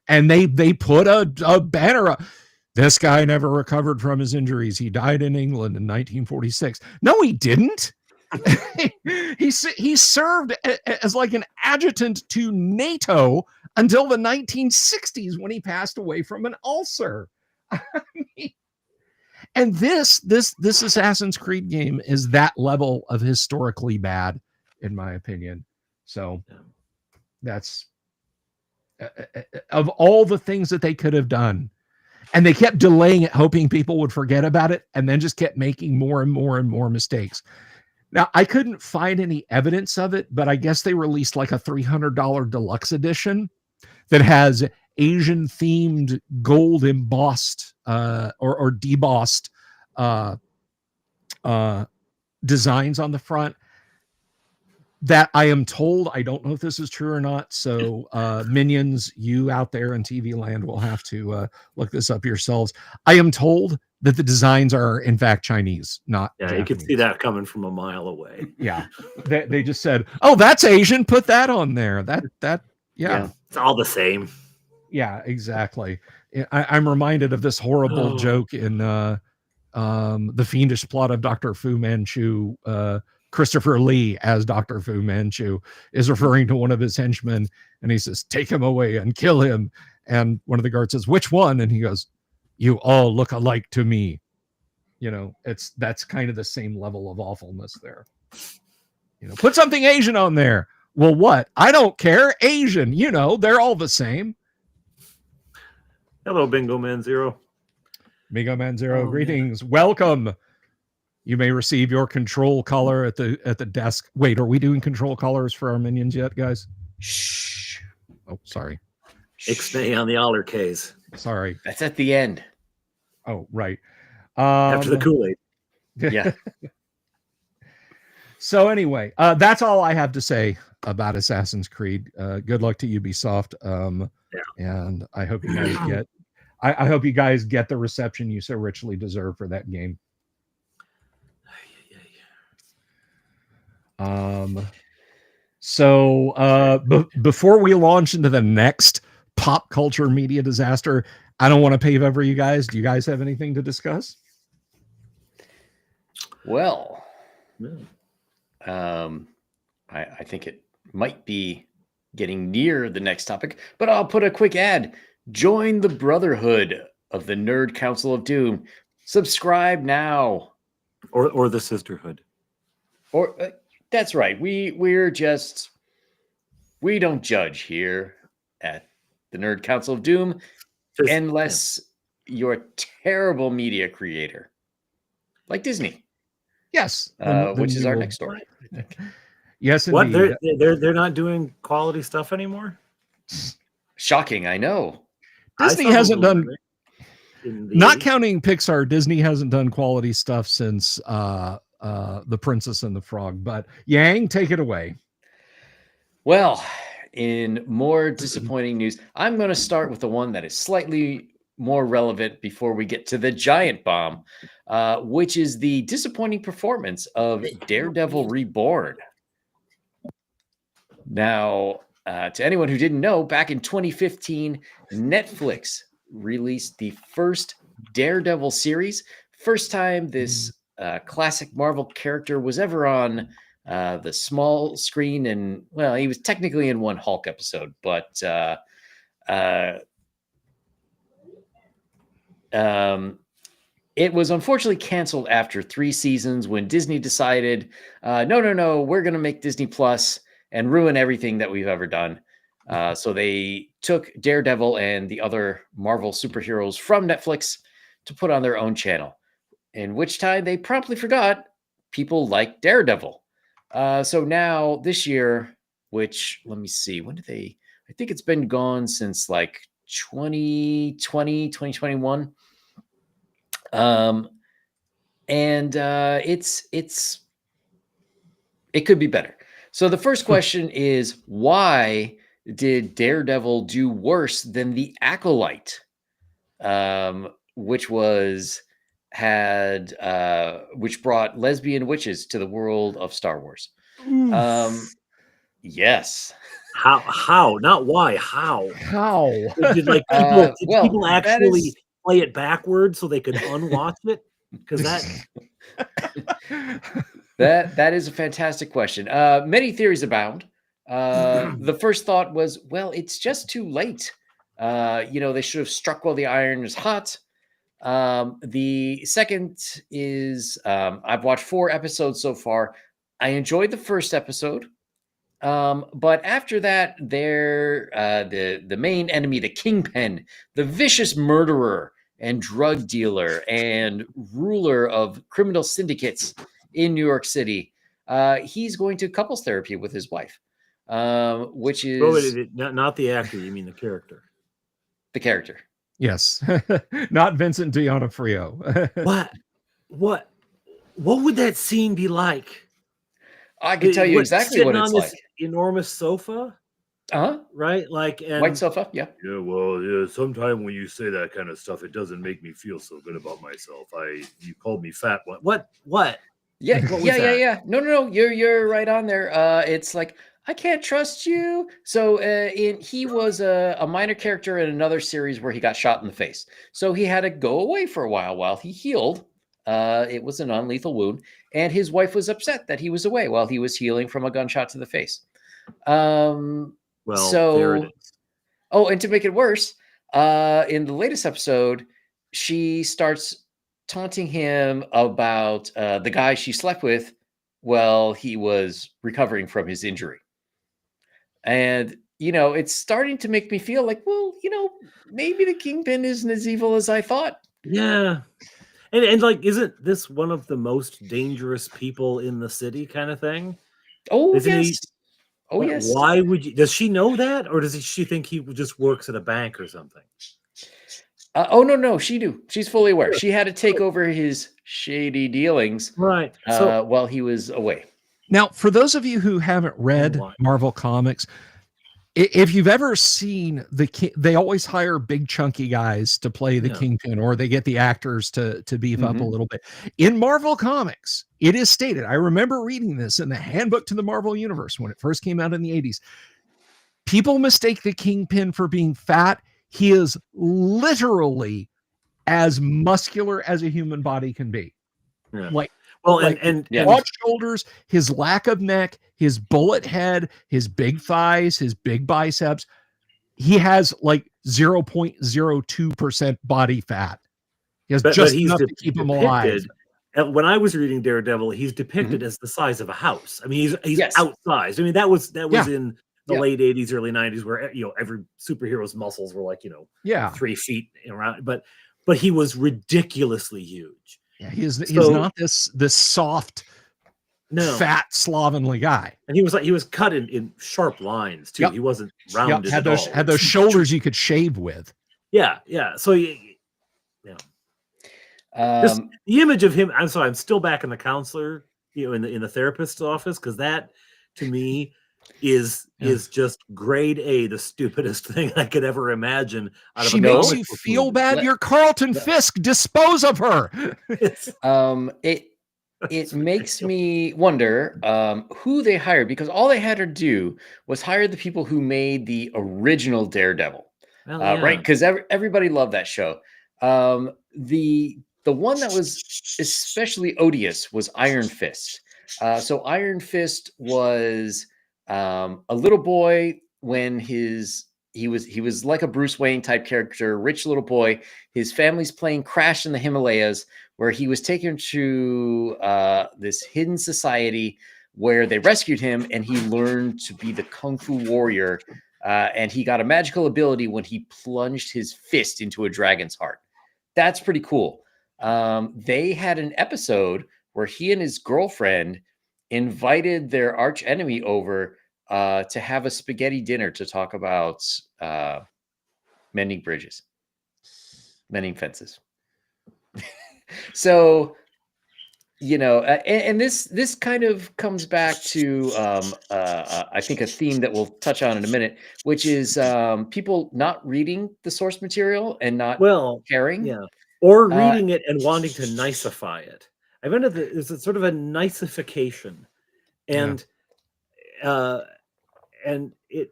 And they put a banner up. This guy never recovered from his injuries. He died in England in 1946. No, he didn't. he served as like an adjutant to NATO until the 1960s when he passed away from an ulcer. And this Assassin's Creed game is that level of historically bad, in my opinion. So that's of all the things that they could have done. And they kept delaying it, hoping people would forget about it, and then just kept making more and more and more mistakes. Now, I couldn't find any evidence of it, but I guess they released like a $300 deluxe edition that has Asian-themed gold embossed or debossed designs on the front. That I am told, I don't know if this is true or not. So minions, you out there in TV land will have to look this up yourselves. I am told that the designs are in fact Chinese, not Japanese. You could see that coming from a mile away. Yeah. They just said, "Oh, that's Asian. Put that on there." Yeah. It's all the same. Yeah, exactly. I'm reminded of this horrible joke in The Fiendish Plot of Dr. Fu Manchu. Christopher Lee as Dr. Fu Manchu is referring to one of his henchmen, and he says, "Take him away and kill him." And one of the guards says, "Which one?" And he goes, "You all look alike to me." That's kind of the same level of awfulness there. Put something Asian on there. Well, what? I don't care. Asian, they're all the same. Hello, Bingo Man Zero. Bingo Man Zero, greetings. Man. Welcome. You may receive your control color at the desk. Wait, are we doing control colors for our minions yet, guys? Shh. Oh, sorry. Ixnay on the Aller case. Sorry. That's at the end. Oh, right. After the Kool-Aid. Yeah. So anyway, that's all I have to say about Assassin's Creed. Good luck to Ubisoft. And I hope you guys I hope you guys get the reception you so richly deserve for that game. Before we launch into the next pop culture media disaster, I don't want to pave over you guys. Do you guys have anything to discuss? Well, I think it might be getting near the next topic, but I'll put a quick ad. Join the Brotherhood of the Nerd Council of Doom. Subscribe now. Or the Sisterhood. Or that's right. We don't judge here at the Nerd Council of Doom unless you're a terrible media creator like Disney. Yes, which is our next story. Yes, what indeed. They're not doing quality stuff anymore. Shocking, I know. Disney hasn't done. Not counting Pixar, Disney hasn't done quality stuff since The Princess and the Frog. But Yang, take it away. Well, in more disappointing news, I'm going to start with the one that is slightly more relevant before we get to the giant bomb, which is the disappointing performance of Daredevil Reborn. Now, to anyone who didn't know, back in 2015, Netflix released the first Daredevil series. First time this classic Marvel character was ever on the small screen. And, well, he was technically in one Hulk episode, but it was unfortunately canceled after 3 seasons when Disney decided, no, we're going to make Disney Plus and ruin everything that we've ever done. So they took Daredevil and the other Marvel superheroes from Netflix to put on their own channel, in which time they promptly forgot people like Daredevil. So now this year, which let me see, when did they? I think it's been gone since like 2020, 2021. And it could be better. So the first question is, why did Daredevil do worse than the Acolyte, which brought lesbian witches to the world of Star Wars? Yes. How? Not why. How? Did people actually play it backwards so they could unwatch it? Because that is a fantastic question. Many theories abound. The first thought was, well, it's just too late. They should have struck while the iron is hot. The second is, I've watched 4 episodes so far. I enjoyed the first episode. But after that, the main enemy, the Kingpin, the vicious murderer and drug dealer and ruler of criminal syndicates in New York City, he's going to couples therapy with his wife, which is not the actor. You mean the character? The character. Yes, not Vincent D'Onofrio. What would that scene be like? I can tell you exactly what it's like. Enormous sofa. Right? Like, and white sofa. Yeah. Yeah. Well, yeah. Sometime when you say that kind of stuff, it doesn't make me feel so good about myself. You called me fat. What? Yeah. Yeah. No. You're right on there. It's like, I can't trust you. So he was a minor character in another series where he got shot in the face. So he had to go away for a while he healed. It was a non-lethal wound, and his wife was upset that he was away while he was healing from a gunshot to the face. There it is. Oh, and to make it worse, in the latest episode, she starts taunting him about the guy she slept with while he was recovering from his injury. And, it's starting to make me feel like, well, maybe the Kingpin isn't as evil as I thought. Yeah. And like, isn't this one of the most dangerous people in the city kind of thing? Oh, yes. Yes. Why would you? Does she know that? Or does she think he just works at a bank or something? No. She do. She's fully aware. She had to take over his shady dealings right while he was away. Now, for those of you who haven't read Marvel Comics, if you've ever seen they always hire big chunky guys to play the Kingpin, or they get the actors to beef up a little bit. In Marvel Comics, it is stated, I remember reading this in the Handbook to the Marvel Universe when it first came out in the 80s. People mistake the Kingpin for being fat. He is literally as muscular as a human body can be. Yeah. And broad shoulders, his lack of neck, his bullet head, his big thighs, his big biceps. He has like 0.02% body fat. He has just enough to keep him alive. When I was reading Daredevil, he's depicted as the size of a house. I mean, he's outsized. I mean, that was in the late 80s, early 90s, where every superhero's muscles were like 3 feet around. But he was ridiculously huge. Yeah, he's not this soft, fat, slovenly guy. And he was cut in sharp lines too. He wasn't rounded. Had those shoulders you could shave with. Yeah. So just the image of him. I'm sorry, I'm still back in the counselor, in the therapist's office, because that to me is just grade A, the stupidest thing I could ever imagine. She makes you feel bad. You're Carlton Fisk. Dispose of her. It makes me wonder who they hired, because all they had to do was hire the people who made the original Daredevil, right? Because everybody loved that show. The one that was especially odious was Iron Fist. So Iron Fist was a little boy when he was like a Bruce Wayne type character, rich little boy. His family's plane crashed in the Himalayas, where he was taken to this hidden society where they rescued him, and he learned to be the kung fu warrior and he got a magical ability when he plunged his fist into a dragon's heart. That's pretty cool. They had an episode where he and his girlfriend invited their arch enemy over to have a spaghetti dinner to talk about mending bridges, mending fences. So, and this kind of comes back to I think a theme that we'll touch on in a minute, which is people not reading the source material and not caring. Yeah, or reading it and wanting to nicify it. I've ended there's a sort of a nicification, and and it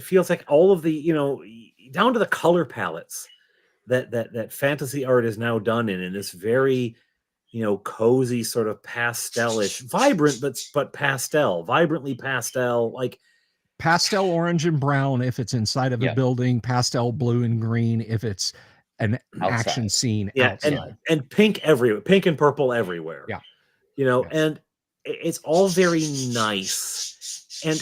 feels like all of the down to the color palettes that fantasy art is now done in this very cozy sort of pastelish, vibrant but pastel, vibrantly pastel, like pastel orange and brown if it's inside of a building, pastel blue and green if it's an action scene outside. And pink everywhere, pink and purple everywhere. And it's all very nice. And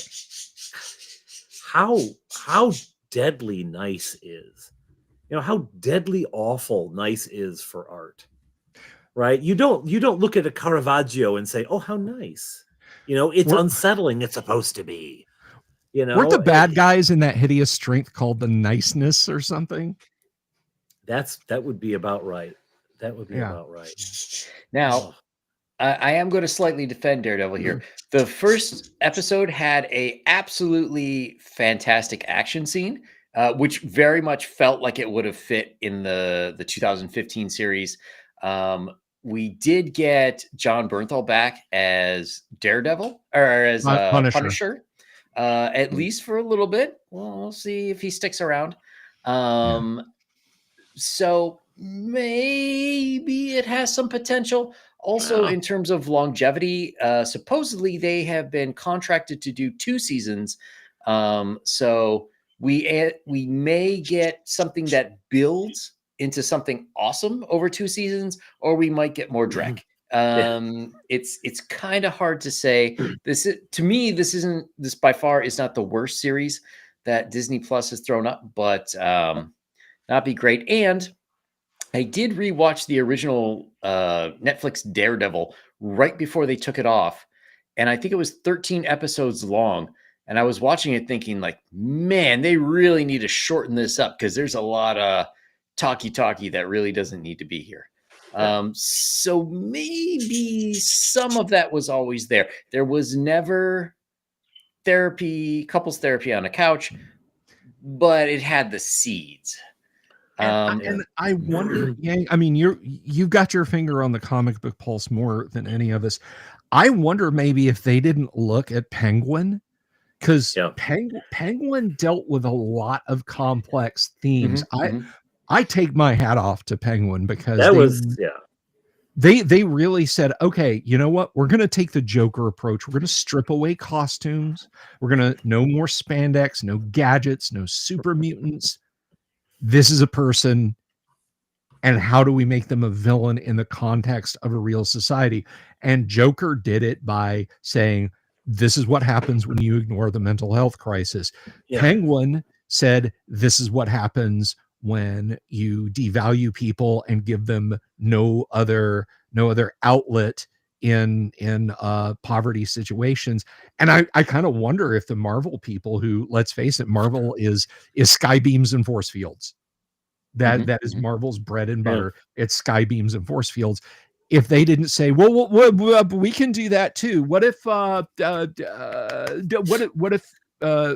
how deadly nice is, how deadly awful nice is for art, right? You don't look at a Caravaggio and say, oh, how nice. It's unsettling. It's supposed to be, weren't the bad guys in that hideous strength called the niceness or something? That would be about right. That would be about right. Now, I am going to slightly defend Daredevil here. The first episode had a absolutely fantastic action scene, which very much felt like it would have fit in the 2015 series. We did get John Bernthal back as Daredevil or as Punisher, at least for a little bit. Well, we'll see if he sticks around. So maybe it has some potential. Also, in terms of longevity, supposedly they have been contracted to do 2 seasons. So we may get something that builds into something awesome over 2 seasons, or we might get more dreck. It's kind of hard to say. This by far is not the worst series that Disney Plus has thrown up, but not be great. And I did rewatch the original Netflix Daredevil right before they took it off, and I think it was 13 episodes long. And I was watching it thinking, like, man, they really need to shorten this up because there's a lot of talky that really doesn't need to be here. So maybe some of that was always there. There was never couples therapy on a couch, but it had the seeds. And I wonder, I mean, you've got your finger on the comic book pulse more than any of us. I wonder maybe if they didn't look at Penguin, because Penguin dealt with a lot of complex themes. I take my hat off to Penguin because they really said, okay, you know what? We're going to take the Joker approach. We're going to strip away costumes. We're going to no more spandex, no gadgets, no super mutants. This is a person, and how do we make them a villain in the context of a real society? And Joker did it by saying, this is what happens when you ignore the mental health crisis. Penguin said, this is what happens when you devalue people and give them no other outlet in poverty situations. And I kind of wonder if the Marvel people, who, let's face it, Marvel is sky beams and force fields. That is Marvel's bread and butter. It's sky beams and force fields. If they didn't say, well, we can do that too. What if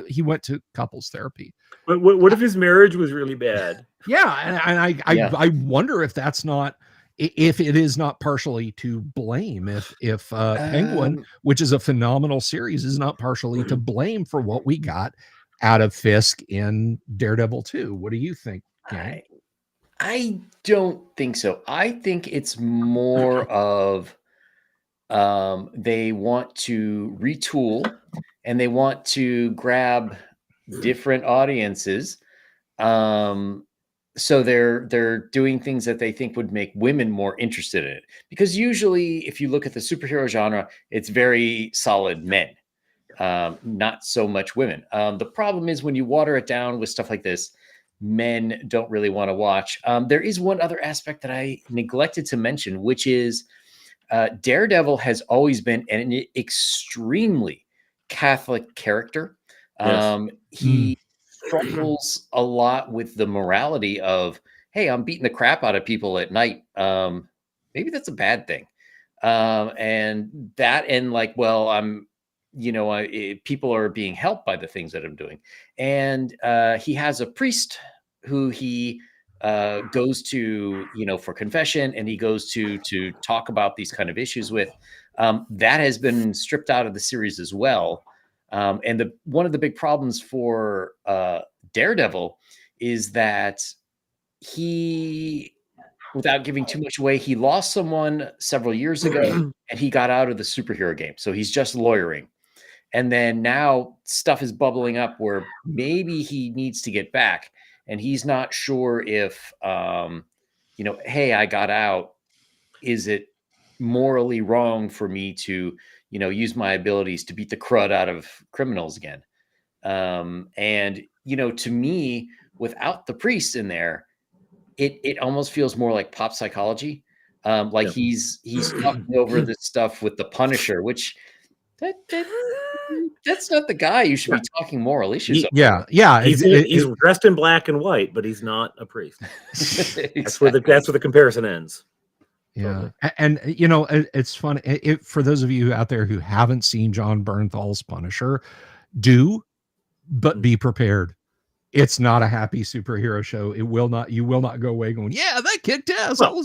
he went to couples therapy? What if his marriage was really bad? And I wonder if that's not, if it is not partially to blame, if Penguin, which is a phenomenal series, is not partially to blame for what we got out of Fisk in Daredevil 2. What do you think, Gang? I don't think so. I think it's more of they want to retool and they want to grab different audiences. So they're doing things that they think would make women more interested in it. Because usually if you look at the superhero genre, it's very solid men. not so much women. The problem is when you water it down with stuff like this, men don't really want to watch. There is one other aspect that I neglected to mention, which is Daredevil has always been an extremely Catholic character. He struggles a lot with the morality of, hey, I'm beating the crap out of people at night. Maybe that's a bad thing. And that, and like, well, I'm, people are being helped by the things that I'm doing. And he has a priest who he goes to, for confession, and he goes to talk about these kind of issues with. That has been stripped out of the series as well. And one of the big problems for Daredevil is that he, without giving too much away, he lost someone several years ago and he got out of the superhero game. So he's just lawyering. And then now stuff is bubbling up where maybe he needs to get back. And he's not sure if, hey, I got out. Is it morally wrong for me to, use my abilities to beat the crud out of criminals again? And, to me, without the priest in there, it almost feels more like pop psychology. He's talking over this stuff with the Punisher, which that's not the guy you should be talking moral issues over. He's dressed in black and white, but he's not a priest. Exactly. That's where the comparison ends. Yeah. Totally. And it's fun. For those of you out there who haven't seen John Bernthal's Punisher, but be prepared. It's not a happy superhero show. You will not go away going, yeah, that kicked ass. Well,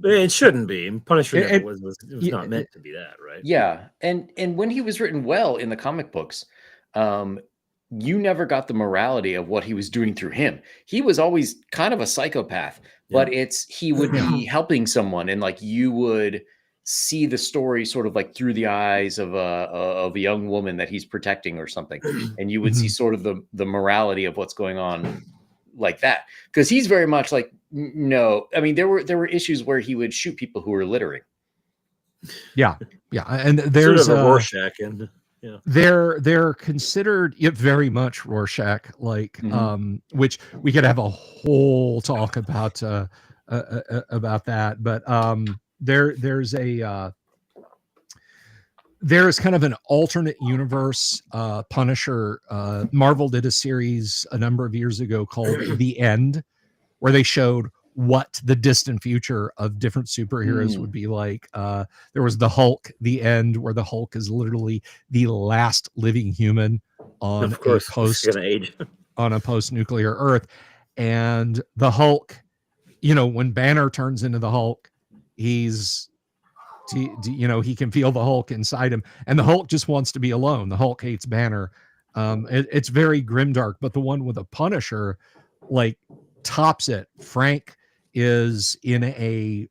it shouldn't be. Punisher was not meant to be that, right? Yeah. And when he was written well in the comic books, you never got the morality of what he was doing through him. He was always kind of a psychopath, but he would be helping someone, and like you would see the story sort of like through the eyes of a young woman that he's protecting or something, and you would see sort of the morality of what's going on like that, because he's very much like, no, I mean there were issues where he would shoot people who were littering. And there's a Rorschach, and they're considered very much Rorschach like, which we could have a whole talk about that, but there's kind of an alternate universe Punisher. Marvel did a series a number of years ago called The End, where they showed what the distant future of different superheroes would be like. There was the Hulk, The End, where the Hulk is literally the last living human on a post-nuclear Earth. And the Hulk, when Banner turns into the Hulk, he can feel the Hulk inside him, and the Hulk just wants to be alone. The Hulk hates Banner. It's very grimdark, but the one with a Punisher like tops it. Frank is in a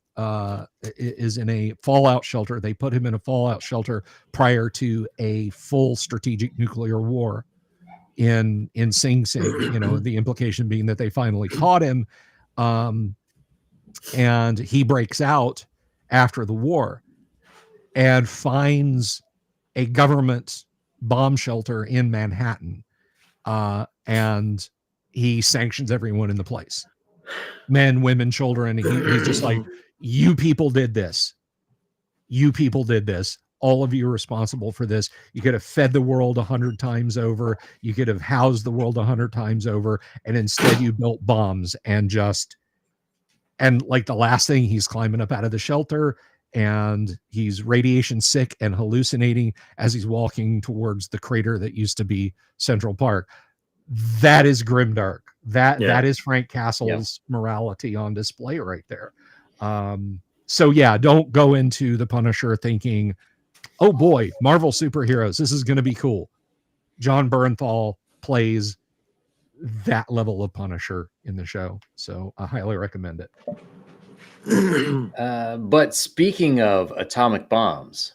fallout shelter. They put him in a fallout shelter prior to a full strategic nuclear war in Sing Sing. The implication being that they finally caught him, and he breaks out after the war and finds a government bomb shelter in Manhattan, and he sanctions everyone in the place, men, women, children. He's just like, you people did this. All of you are responsible for this. You could have fed the world 100 times over. You could have housed the world 100 times over. And instead you built bombs and like the last thing, he's climbing up out of the shelter and he's radiation sick and hallucinating as he's walking towards the crater that used to be Central Park. That is grimdark. That is Frank Castle's morality on display right there. Don't go into the Punisher thinking, oh boy, Marvel superheroes, this is going to be cool. John Bernthal plays that level of Punisher in the show, so I highly recommend it. But speaking of atomic bombs,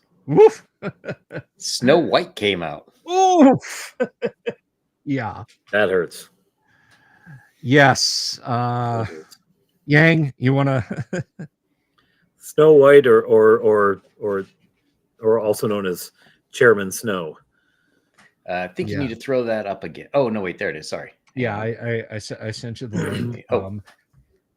Snow White came out. Oof. Yeah, that hurts. Yes. Yang, you want to? Snow White, or also known as Chairman Snow. I think you need to throw that up again. Oh, no, wait, there it is. Sorry. Yeah, I sent you the link. Give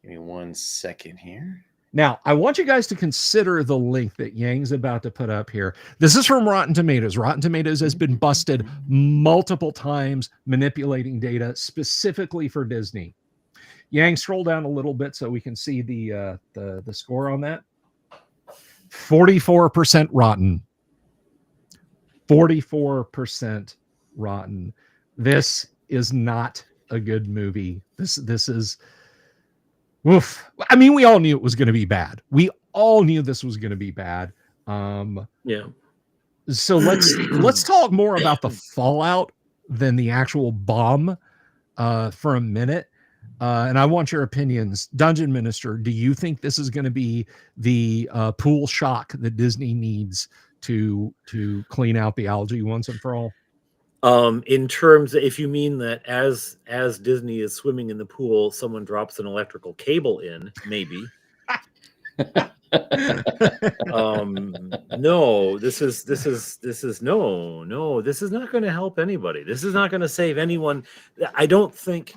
me 1 second here. Now, I want you guys to consider the link that Yang's about to put up here. This is from Rotten Tomatoes. Rotten Tomatoes has been busted multiple times manipulating data specifically for Disney. Yang, scroll down a little bit so we can see the score on that. 44% rotten. 44% rotten. This is not a good movie. This is oof. I mean, we all knew it was going to be bad. We all knew this was going to be bad. Yeah. So let's talk more about the fallout than the actual bomb for a minute. And I want your opinions. Dungeon Minister, do you think this is going to be the pool shock that Disney needs to clean out the algae once and for all? In terms, if you mean that as Disney is swimming in the pool, someone drops an electrical cable in, maybe. No, this is no, this is not going to help anybody. This is not going to save anyone. I don't think.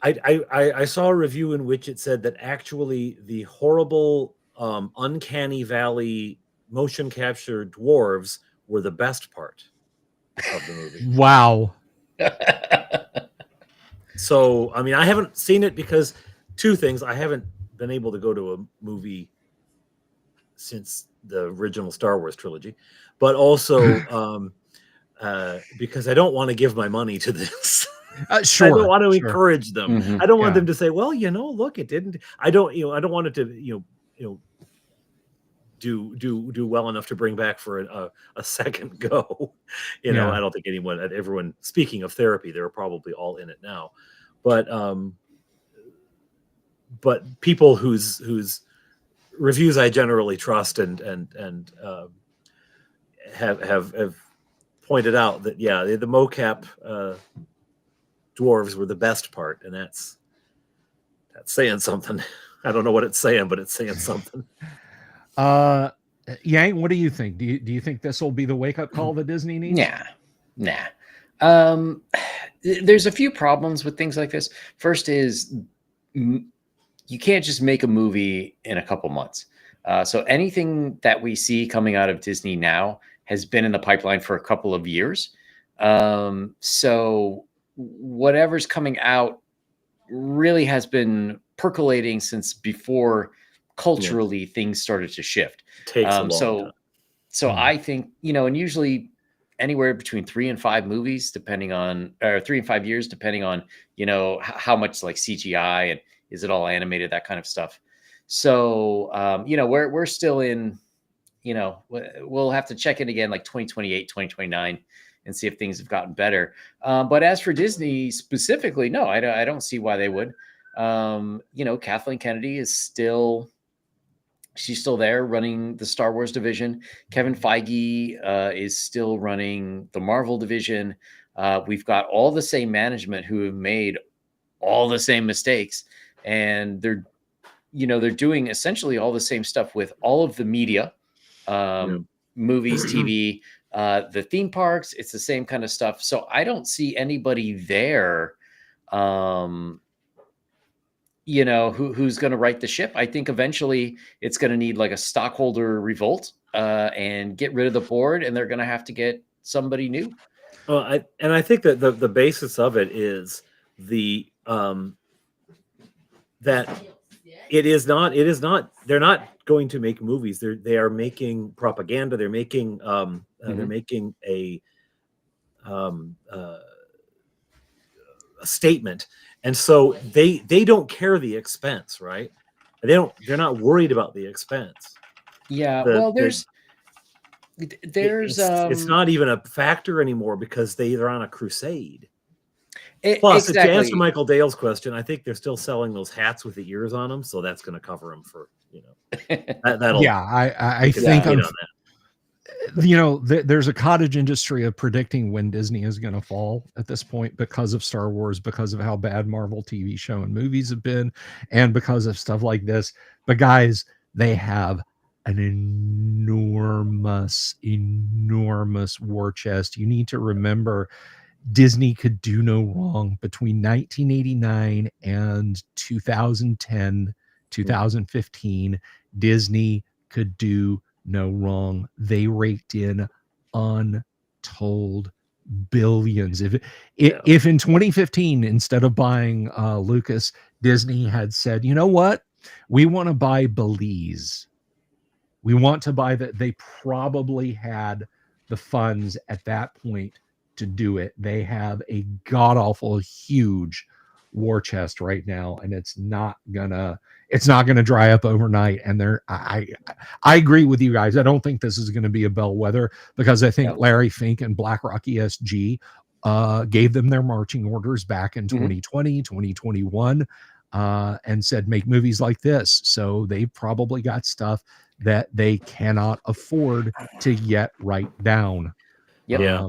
I saw a review in which it said that actually the horrible uncanny valley motion capture dwarves were the best part of the movie. Wow. So, I mean, I haven't seen it because two things. I haven't been able to go to a movie since the original Star Wars trilogy, but also because I don't want to give my money to this. Sure, I don't want to encourage them. Mm-hmm. I don't want them to say, well, look, it didn't. I don't want it to, do well enough to bring back for a second go. I don't think everyone, speaking of therapy, they're probably all in it now, but people whose reviews I generally trust and have pointed out that the mocap dwarves were the best part, and that's saying something. I don't know what it's saying, but it's saying something. Yang, what do you think? Do you think this will be the wake-up call that Disney needs? Nah. There's a few problems with things like this. First is you can't just make a movie in a couple months. So anything that we see coming out of Disney now has been in the pipeline for a couple of years. So whatever's coming out really has been percolating since before culturally things started to shift. Takes a long time. So I think, and usually anywhere between 3 and 5 movies, depending on, or 3 and 5 years, depending on, how much like CGI and is it all animated, that kind of stuff. So, we're still in, we'll have to check in again like 2028, 2029 and see if things have gotten better. But as for Disney specifically, no, I don't see why they would. Kathleen Kennedy is still there running the Star Wars division. Kevin Feige is still running the Marvel division. We've got all the same management who have made all the same mistakes, and they're doing essentially all the same stuff with all of the media, movies, TV, the theme parks. It's the same kind of stuff. So I don't see anybody there, who's going to right the ship. I think eventually it's going to need like a stockholder revolt and get rid of the board, and they're going to have to get somebody new. I think that the basis of it is that it is not they're not going to make movies. They are making propaganda. They're making they're making a statement. And so they don't care the expense, right? They're not worried about the expense. Yeah. It's not even a factor anymore because they're on a crusade. Plus, to answer Michael Dale's question, I think they're still selling those hats with the ears on them, so that's going to cover them for that'll. Yeah, I think there's a cottage industry of predicting when Disney is going to fall at this point because of Star Wars, because of how bad Marvel TV show and movies have been, and because of stuff like this. But guys, they have an enormous war chest. You need to remember Disney could do no wrong between 1989 and 2010, 2015. Disney could do no wrong. They raked in untold billions. If in 2015, instead of buying Lucas, Disney had said, you know what, we want to buy Belize. We want to buy that. They probably had the funds at that point to do it. They have a god-awful huge war chest right now, and it's not gonna dry up overnight. And I agree with you guys. I don't think this is going to be a bellwether, because I think Larry Fink and BlackRock ESG gave them their marching orders back in 2020, 2021, and said, make movies like this. So they probably got stuff that they cannot afford to yet write down. Yep.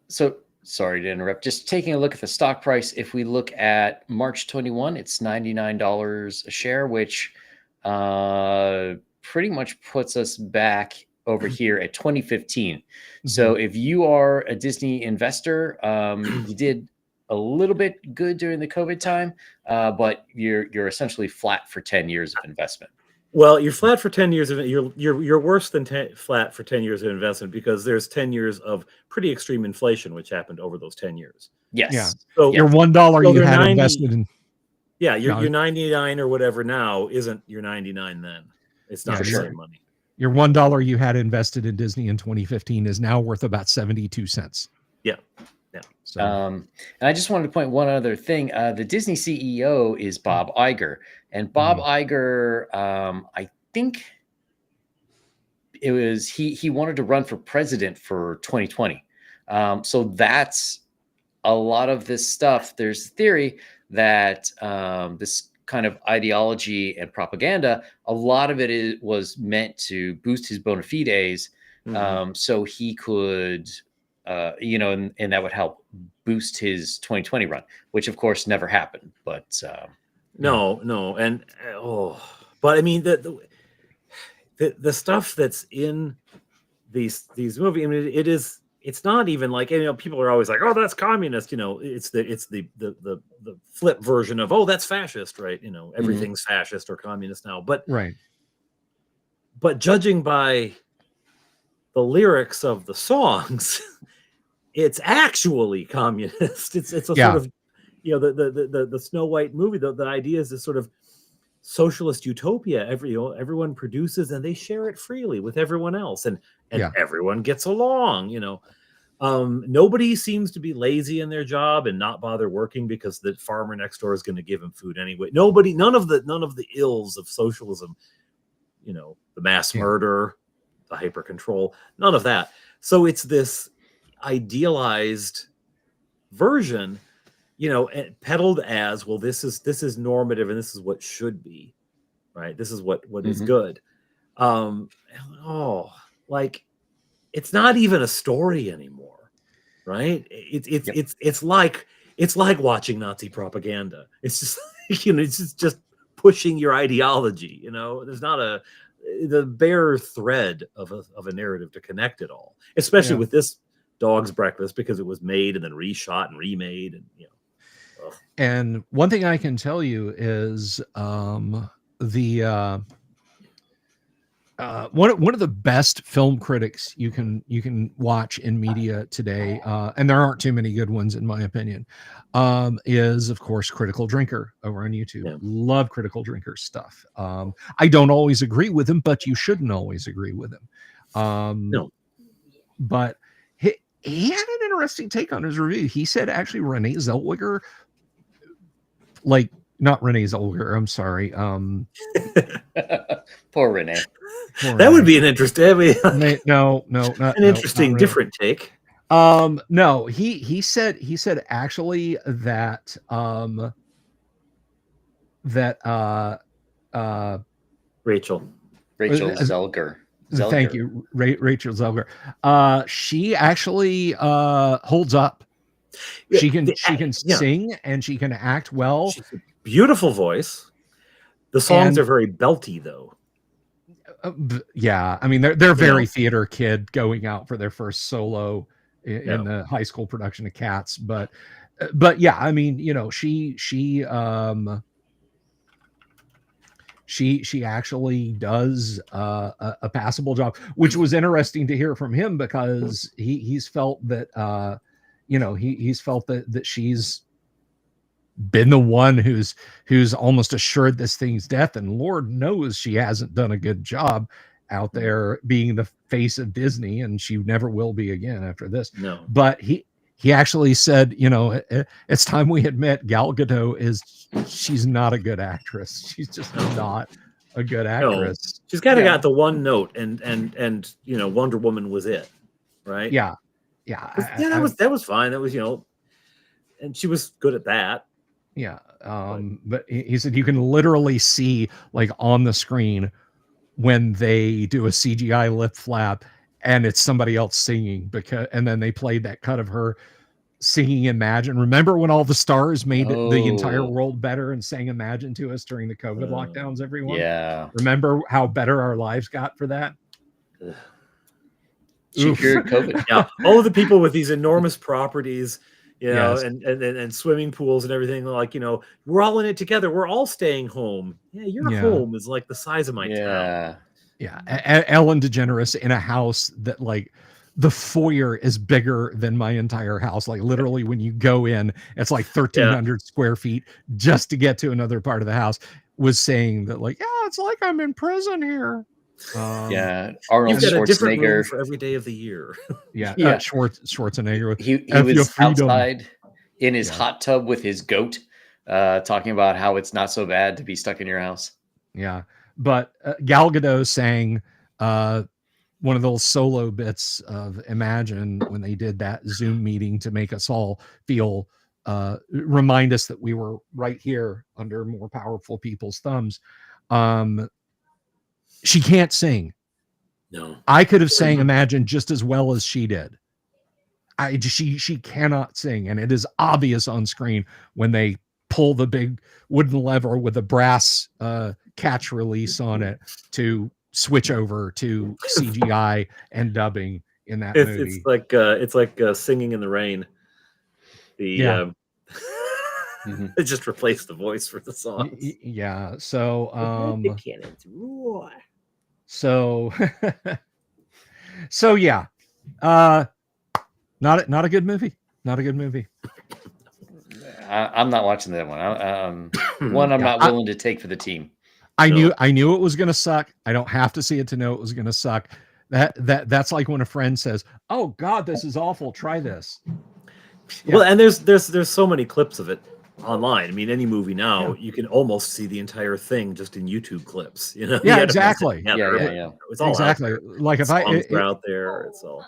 So sorry to interrupt. Just taking a look at the stock price. If we look at March 21, it's $99 a share, which pretty much puts us back over here at 2015. So if you are a Disney investor, you did a little bit good during the COVID time, but you're essentially flat for 10 years of investment. Well, you're flat for 10 years of you're worse than flat for 10 years of investment, because there's 10 years of pretty extreme inflation which happened over those 10 years. Yes. Yeah. So your $1 you had 90, invested in. Yeah, your 99 or whatever now isn't your 99 then. It's not the same money. Your $1 you had invested in Disney in 2015 is now worth about 72 cents. Yeah. Yeah. So and I just wanted to point one other thing. The Disney CEO is Bob Iger, and Bob Iger, I think it was he wanted to run for president for 2020. So that's a lot of this stuff. There's theory that this kind of ideology and propaganda, a lot of it was meant to boost his bona fides, so he could, and that would help boost his 2020 run, which of course never happened. But no, and but I mean the stuff that's in these movies. I mean, it's not even like, people are always like, oh, that's communist. It's the flip version of, oh, that's fascist, right? Everything's fascist or communist now. But But judging by the lyrics of the songs, it's actually communist. It's a sort of, the Snow White movie. The idea is this sort of socialist utopia. Everyone produces and they share it freely with everyone else, and everyone gets along. Nobody seems to be lazy in their job and not bother working because the farmer next door is going to give him food anyway. None of the ills of socialism, the mass murder, the hyper control, none of that. So it's this idealized version, peddled as, well, this is normative and this is what should be, right? This is what is good. It's not even a story anymore, right? It's like watching Nazi propaganda. It's just it's just pushing your ideology. There's not the bare thread of a narrative to connect it all, especially with this Dog's Breakfast, because it was made and then reshot and remade, and And one thing I can tell you is one of the best film critics you can watch in media today, and there aren't too many good ones in my opinion, is of course Critical Drinker over on YouTube. Yeah. Love Critical Drinker stuff. I don't always agree with him, but you shouldn't always agree with him. No, but he had an interesting take on his review. He said actually Renee Zellweger, not Renee Zellweger, I'm sorry. Poor Renee. That would be an interesting. Not different take. No, he said actually that Rachel Zellweger. Thank you, Rachel Zellweger. She actually holds up. She can sing and she can act well. She's a beautiful voice. The songs are very belty, though. Yeah, I mean they're very theater kid going out for their first solo in the high school production of Cats, but yeah, I mean, you know, she actually does a passable job, which was interesting to hear from him, because he's felt that you know, he's felt that she's been the one who's almost assured this thing's death, and Lord knows she hasn't done a good job out there being the face of Disney, and she never will be again after this. No, but he actually said, you know, it's time we admit Gal Gadot she's not a good actress. She's just not a good actress. No. She's kind of got the one note, and you know, Wonder Woman was it, right? Yeah. That was fine. That was, you know, and she was good at that. Yeah. But he said you can literally see, like, on the screen when they do a CGI lip flap and it's somebody else singing, and then they played that cut of her singing Imagine. Remember when all the stars made the entire world better and sang Imagine to us during the COVID lockdowns, everyone? Yeah. Remember how better our lives got for that? She cured COVID. Yeah. All of the people with these enormous properties, you know, and swimming pools and everything, like, you know, we're all in it together. We're all staying home. Yeah, your home is like the size of my town. Yeah. Ellen DeGeneres in a house that, like, the foyer is bigger than my entire house. Like, literally, when you go in, it's like 1,300 square feet just to get to another part of the house. Was saying that, like, yeah, it's like I'm in prison here. Arnold Schwarzenegger, a different room for every day of the year. Schwarzenegger. He was outside in his hot tub with his goat, talking about how it's not so bad to be stuck in your house. Yeah, but Gal Gadot sang one of those solo bits of Imagine when they did that Zoom meeting to make us all feel, remind us that we were right here under more powerful people's thumbs. She can't sing. No, I could have sang Imagine just as well as she did. She cannot sing, and it is obvious on screen when they pull the big wooden lever with a brass catch release on it to switch over to CGI and dubbing in that movie. It's like Singing in the Rain. It just replaced the voice for the song. Yeah. So the cannons roar. So yeah. Not a good movie. Not a good movie. I'm not watching that one. I'm not willing to take for the team. I knew it was going to suck. I don't have to see it to know it was going to suck. That's like when a friend says, "Oh God, this is awful. Try this." Yeah. Well, and there's so many clips of it online. I mean, any movie now, you can almost see the entire thing just in YouTube clips. You know? Yeah, exactly. Yeah. It's all exactly like if they're out there. It's all.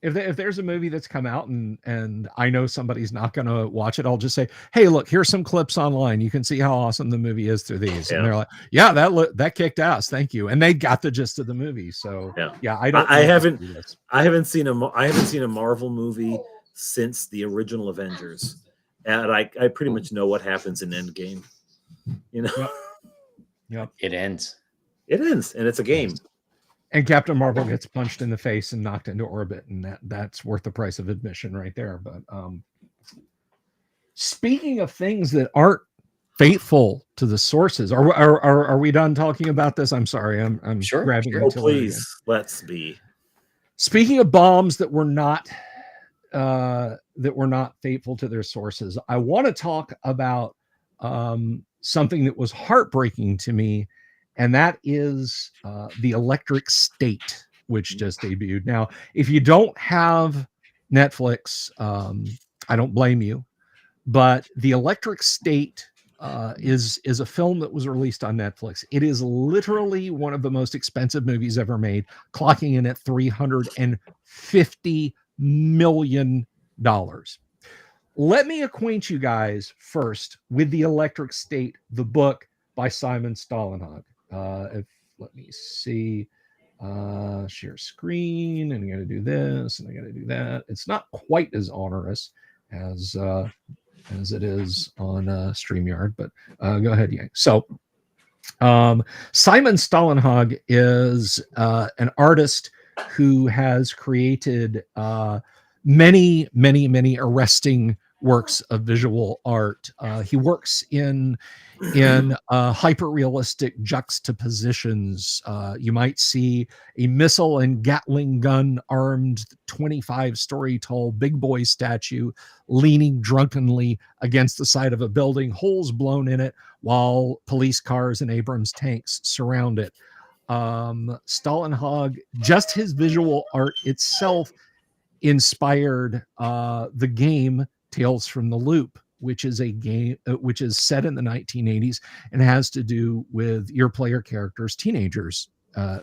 If there's a movie that's come out and I know somebody's not going to watch it, I'll just say, "Hey, look, here's some clips online. You can see how awesome the movie is through these." And they're like, "Yeah, that kicked ass. Thank you." And they got the gist of the movie. So I haven't seen a Marvel movie since the original Avengers, and I pretty much know what happens in Endgame. You know, Yep. It ends, and it's a game. And Captain Marvel gets punched in the face and knocked into orbit, and that's worth the price of admission right there. But speaking of things that aren't faithful to the sources, are we done talking about this? I'm sorry, I'm sure. grabbing. Oh, please, let's be. Speaking of bombs that were not faithful to their sources, I want to talk about something that was heartbreaking to me. And that is the Electric State, which just debuted. Now, if you don't have Netflix, I don't blame you. But the Electric State is a film that was released on Netflix. It is literally one of the most expensive movies ever made, clocking in at $350 million. Let me acquaint you guys first with the Electric State, the book by Simon Stålenhag. Let me see, share screen, and I got to do this, and I got to do that. It's not quite as onerous as it is on StreamYard, but go ahead, Yang. So Simon Stålenhag is an artist who has created many arresting works of visual art. He works in hyper-realistic juxtapositions. You might see a missile and Gatling gun armed 25-story tall big boy statue leaning drunkenly against the side of a building, holes blown in it, while police cars and Abrams tanks surround it. Stålenhag, just his visual art itself inspired the game Tales from the Loop, which is a game which is set in the 1980s and has to do with your player characters, teenagers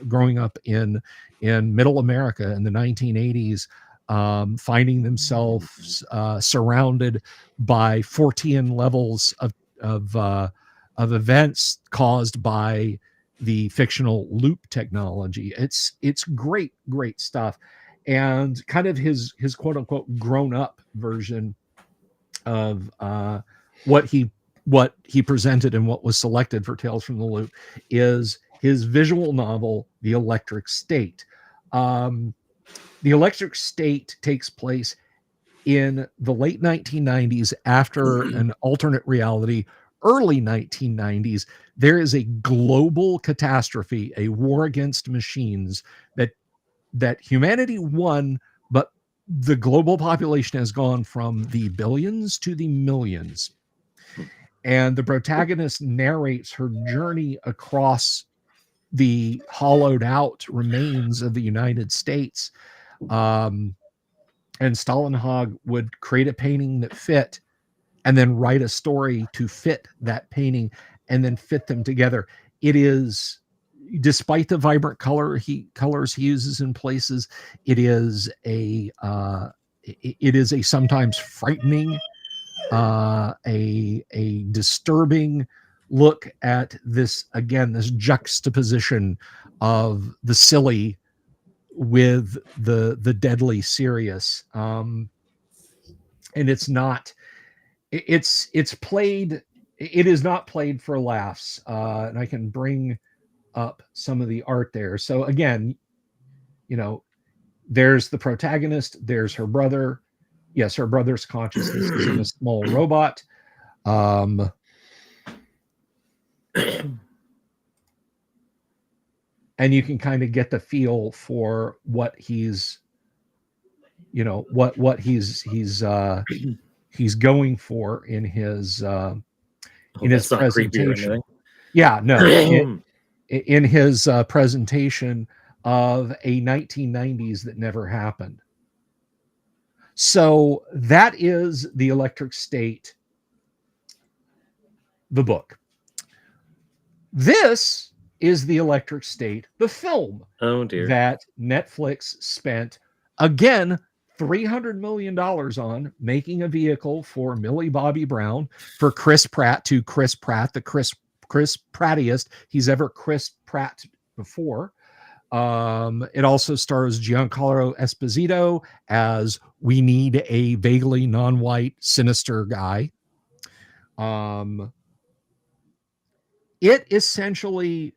growing up in middle America in the 1980s, finding themselves surrounded by Fortean levels of events caused by the fictional loop technology. It's great stuff, and kind of his quote unquote grown up version of what he presented and what was selected for Tales from the Loop is his visual novel, The Electric State. The Electric State takes place in the late 1990s after an alternate reality, early 1990s. There is a global catastrophe, a war against machines that humanity won, but the global population has gone from the billions to the millions. And the protagonist narrates her journey across the hollowed out remains of the United States. And Stålenhag would create a painting that fit and then write a story to fit that painting and then fit them together. It is, despite the vibrant colors he uses in places, it is a sometimes frightening, a disturbing look at this juxtaposition of the silly with the deadly serious. And it is not played for laughs. And I can bring up some of the art there. So again, there's the protagonist, there's her brother. Yes, her brother's consciousness is in a small robot. And you can kind of get the feel for what he's going for in his presentation. Yeah, no. In his presentation of a 1990s that never happened. So that is The Electric State, the book. This is The Electric State, the film. Oh dear. That Netflix spent, again, $300 million on making a vehicle for Millie Bobby Brown, for Chris Pratt, the Chris Prattiest he's ever Chris Pratt before. It also stars Giancarlo Esposito as we need a vaguely non-white sinister guy. It essentially,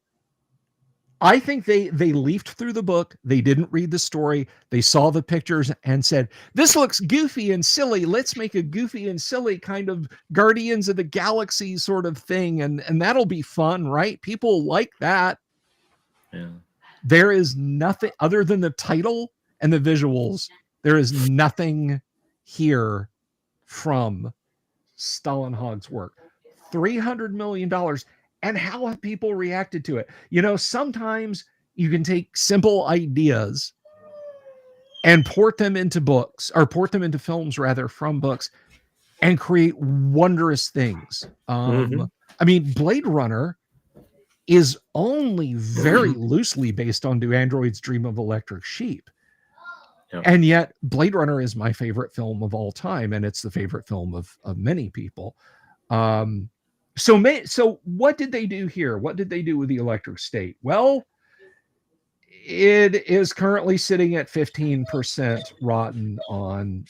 I think they leafed through the book. They didn't read the story. They saw the pictures and said, this looks goofy and silly. Let's make a goofy and silly kind of Guardians of the Galaxy sort of thing. And that'll be fun, right? People like that. Yeah. There is nothing other than the title and the visuals. There is nothing here from Stålenhag's work. $300 million. And how have people reacted to it? Sometimes you can take simple ideas and port them into films rather, from books, and create wondrous things. I mean, Blade Runner is only very loosely based on Do Androids Dream of Electric Sheep? Yeah. And yet Blade Runner is my favorite film of all time, and it's the favorite film of many people. So what did they do here? What did they do with The Electric State? Well, it is currently sitting at 15% rotten on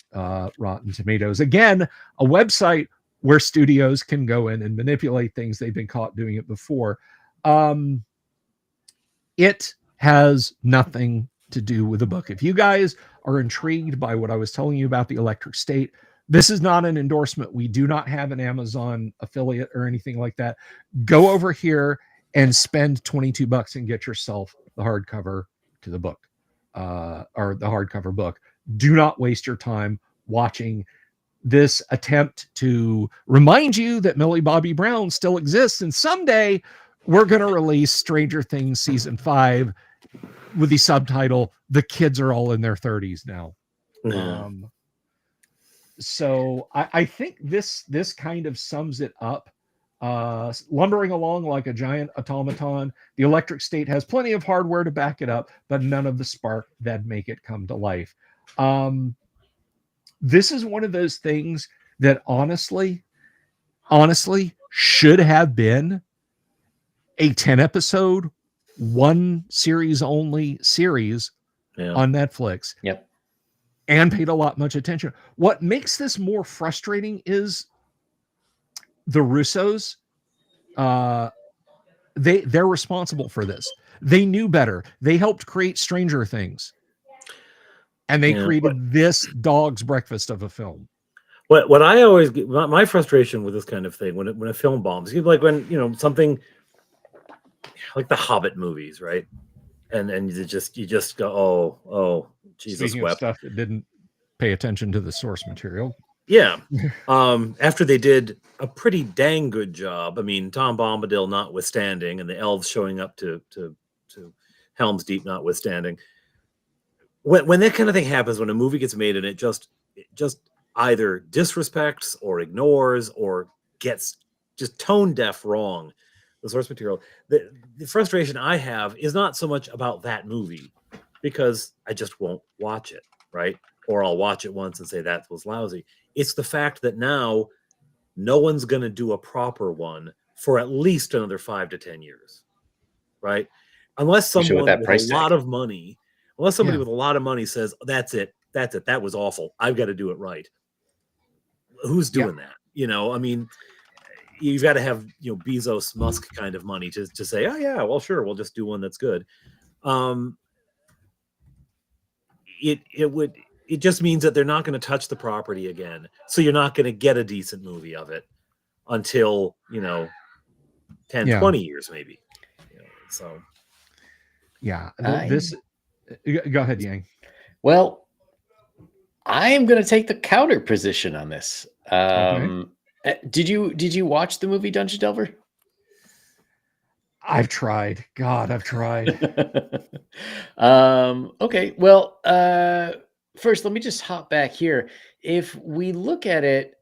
Rotten Tomatoes. Again, a website where studios can go in and manipulate things. They've been caught doing it before. It has nothing to do with the book. If you guys are intrigued by what I was telling you about the Electric State, this is not an endorsement. We do not have an Amazon affiliate or anything like that. Go over here and spend $22 and get yourself the hardcover to the book, or the hardcover book. Do not waste your time watching this attempt to remind you that Millie Bobby Brown still exists. And someday we're going to release Stranger Things season 5 with the subtitle, "The kids are all in their 30s now." Yeah. So I think this kind of sums it up. Lumbering along like a giant automaton, the Electric State has plenty of hardware to back it up, but none of the spark that make it come to life. This is one of those things that honestly should have been a 10 episode, one series only series on Netflix. Yep. And paid a lot much attention. What makes this more frustrating is the Russos. They're responsible for this. They knew better. They helped create Stranger Things. And they created this dog's breakfast of a film. What I always get, my frustration with this kind of thing, when a film bombs, like when something like the Hobbit movies, right? And you just go, oh, Jesus Speaking wept. of stuff that didn't pay attention to the source material. Yeah. After they did a pretty dang good job, I mean, Tom Bombadil notwithstanding, and the elves showing up to Helm's Deep notwithstanding. When that kind of thing happens, when a movie gets made and it just either disrespects or ignores or gets just tone deaf wrong, the source material, the frustration I have is not so much about that movie, because I just won't watch it, right? Or I'll watch it once and say that was lousy. It's the fact that now no one's going to do a proper one for at least another 5 to 10 years, right? Unless someone with a lot of money, unless somebody with a lot of money says, that's it, that was awful, I've got to do it right. Who's doing that? I mean, you've got to have Bezos, Musk kind of money to say, oh yeah, well sure, we'll just do one that's good. It just means that they're not going to touch the property again, so you're not going to get a decent movie of it until 10 20 years maybe. So this go ahead, Yang. Well, I am going to take the counter position on this. Okay. Did you watch the movie Dungeon Delver? I've tried. God, I've tried. Okay. Well, first, let me just hop back here. If we look at it,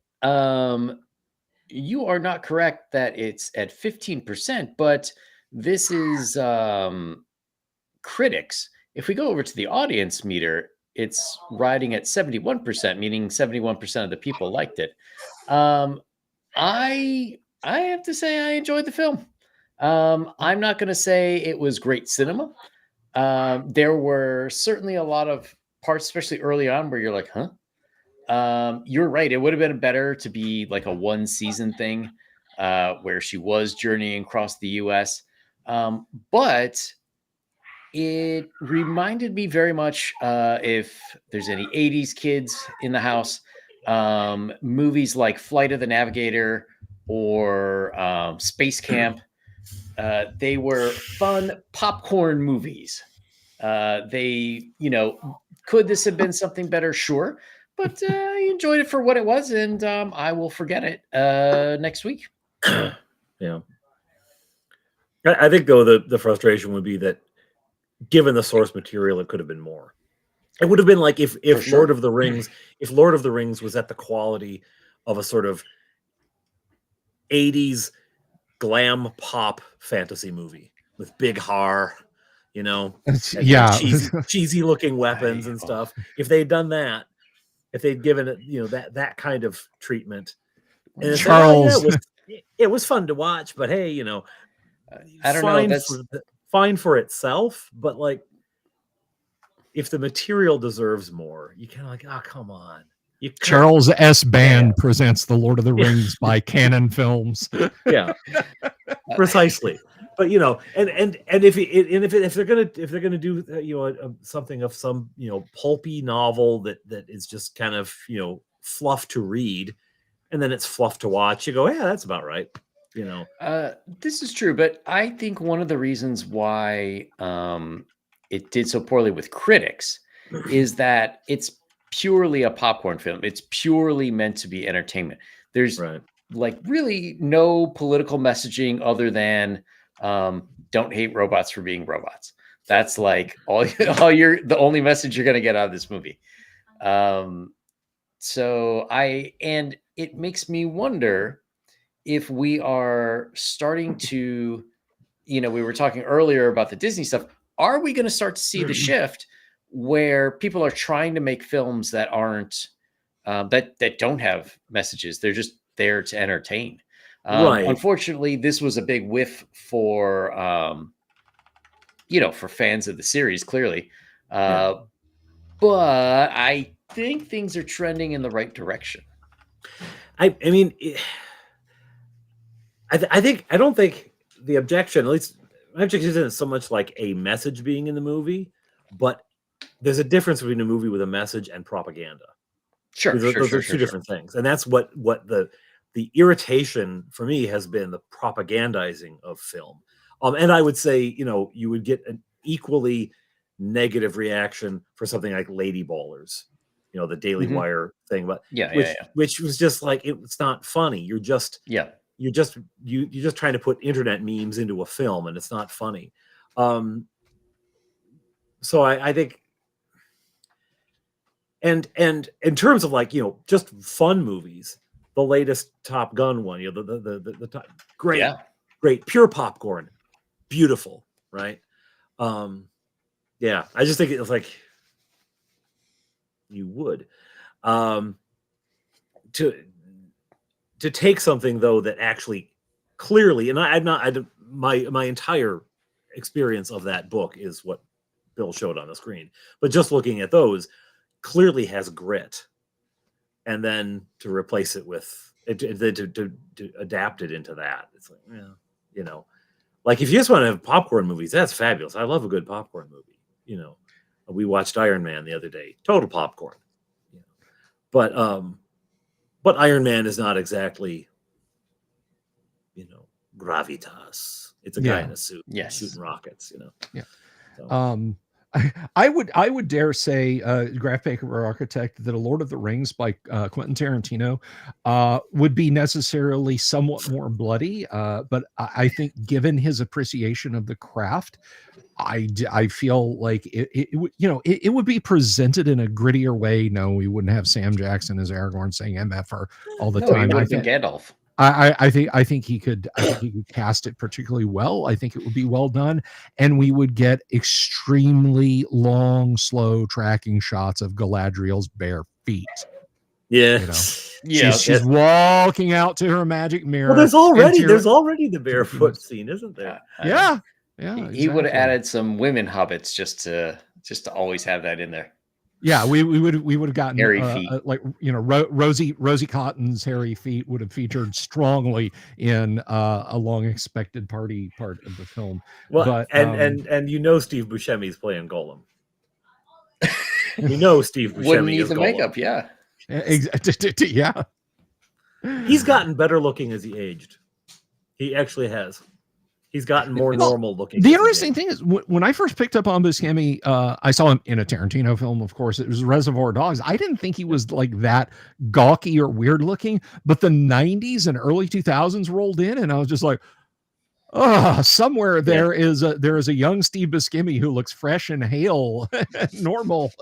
you are not correct that it's at 15%, but this is critics. If we go over to the audience meter, it's riding at 71%, meaning 71% of the people liked it. I have to say I enjoyed the film. I'm not going to say it was great cinema. There were certainly a lot of parts, especially early on, where you're like, huh? You're right. It would have been better to be like a one season thing where she was journeying across the US. But it reminded me very much, if there's any 80s kids in the house, movies like Flight of the Navigator or Space Camp. They were fun popcorn movies. They, could this have been something better? Sure. But I enjoyed it for what it was, and I will forget it next week. Yeah. I think, though, the frustration would be that given the source material, it could have been more. It would have been like if Lord of the Rings, was at the quality of a sort of 80s glam pop fantasy movie with big har, and cheesy looking weapons and stuff. If they'd done that, if they'd given it, that kind of treatment, and Charles, it was fun to watch, but hey, I don't know. That's fine for itself, but like, if the material deserves more, you kind of like, oh, come on. Charles S. Band presents The Lord of the Rings by Canon Films. Yeah, precisely. But if they're gonna do something of some pulpy novel that is just kind of fluff to read, and then it's fluff to watch, you go, yeah, that's about right. This is true, but I think one of the reasons why it did so poorly with critics is that it's purely a popcorn film. It's purely meant to be entertainment. There's like really no political messaging other than don't hate robots for being robots. That's like the only message you're going to get out of this movie. And it makes me wonder if we are starting to, we were talking earlier about the Disney stuff. Are we going to start to see the shift where people are trying to make films that aren't, that don't have messages? They're just there to entertain. Unfortunately, this was a big whiff for, for fans of the series, clearly. But I think things are trending in the right direction. I don't think the objection, at least my objection isn't so much like a message being in the movie, but there's a difference between a movie with a message and propaganda. Those are two different things. And that's what the irritation for me has been, the propagandizing of film. And I would say, you would get an equally negative reaction for something like Lady Ballers, the Daily Wire thing, but which was just like, it's not funny. You're just trying to put internet memes into a film, and it's not funny. So I think, and in terms of like, just fun movies, the latest Top Gun one, the great pure popcorn, beautiful, right? I just think it's like, you would to take something though that actually clearly, and my entire experience of that book is what Bill showed on the screen, but just looking at those, clearly has grit, and then to replace it with to adapt it into that, it's like, like if you just want to have popcorn movies, that's fabulous. I love a good popcorn movie. We watched Iron Man the other day, total popcorn. But Iron Man is not exactly, gravitas. It's a guy in a suit, shooting rockets. So. I would dare say, Graph Paper Architect, that A Lord of the Rings by Quentin Tarantino would be necessarily somewhat more bloody, but I think given his appreciation of the craft, I feel like it would be presented in a grittier way. No, we wouldn't have Sam Jackson as Aragorn saying MFR all the time. I think Gandalf. I think he could cast it particularly well. I think it would be well done, and we would get extremely long, slow tracking shots of Galadriel's bare feet. She's walking out to her magic mirror. Well, there's already the barefoot scene, isn't there? Yeah. He would have added some women hobbits just to always have that in there. Yeah, we would have gotten hairy feet. Rosie Cotton's hairy feet would have featured strongly in a long expected part of the film. Well, but, and Steve Buscemi's playing Gollum. Steve Buscemi wouldn't need is the Gollum. makeup. Yeah. He's gotten better looking as he aged. He actually has. He's gotten more normal looking. The interesting thing is, when I first picked up on Buscemi, I saw him in a Tarantino film, of course. It was Reservoir Dogs. I didn't think he was like that gawky or weird looking, but the 90s and early 2000s rolled in, and I was just like, somewhere there is a young Steve Buscemi who looks fresh and hale, normal.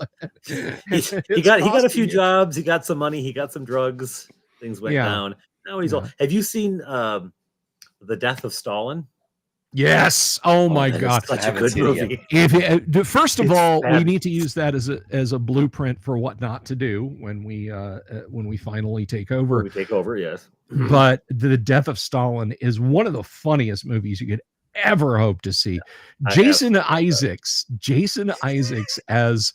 he got a few jobs. He got some money. He got some drugs. Things went down. Now he's old. Have you seen The Death of Stalin? Yes. Oh my God. Such a good movie. First of all, we need to use that as a blueprint for what not to do when we finally take over. When we take over, yes. But The Death of Stalin is one of the funniest movies you could ever hope to see. Jason Isaacs as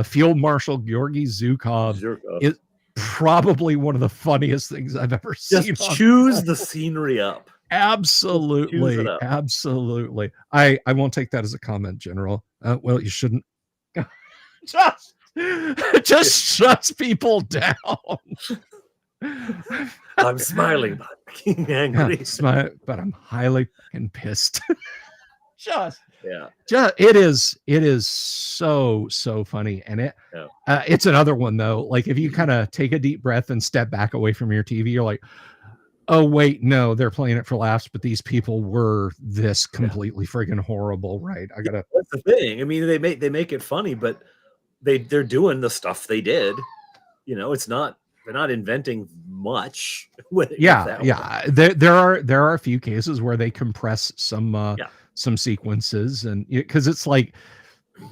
Field Marshal Georgy Zhukov is probably one of the funniest things I've ever seen. Just choose the scenery up. Absolutely, up. absolutely. I won't take that as a comment, General. Well, you shouldn't. just shuts people down. I'm smiling, but being angry. But I'm highly fucking pissed. just Yeah. it is so funny, and it's another one though. Like if you kind of take a deep breath and step back away from your TV, you're like, oh wait, no, they're playing it for laughs, but these people were this completely friggin' horrible, right? That's the thing. I mean, they make it funny, but they're doing the stuff they did. You know, they're not inventing much. Yeah. There are a few cases where they compress some sequences, and because it's like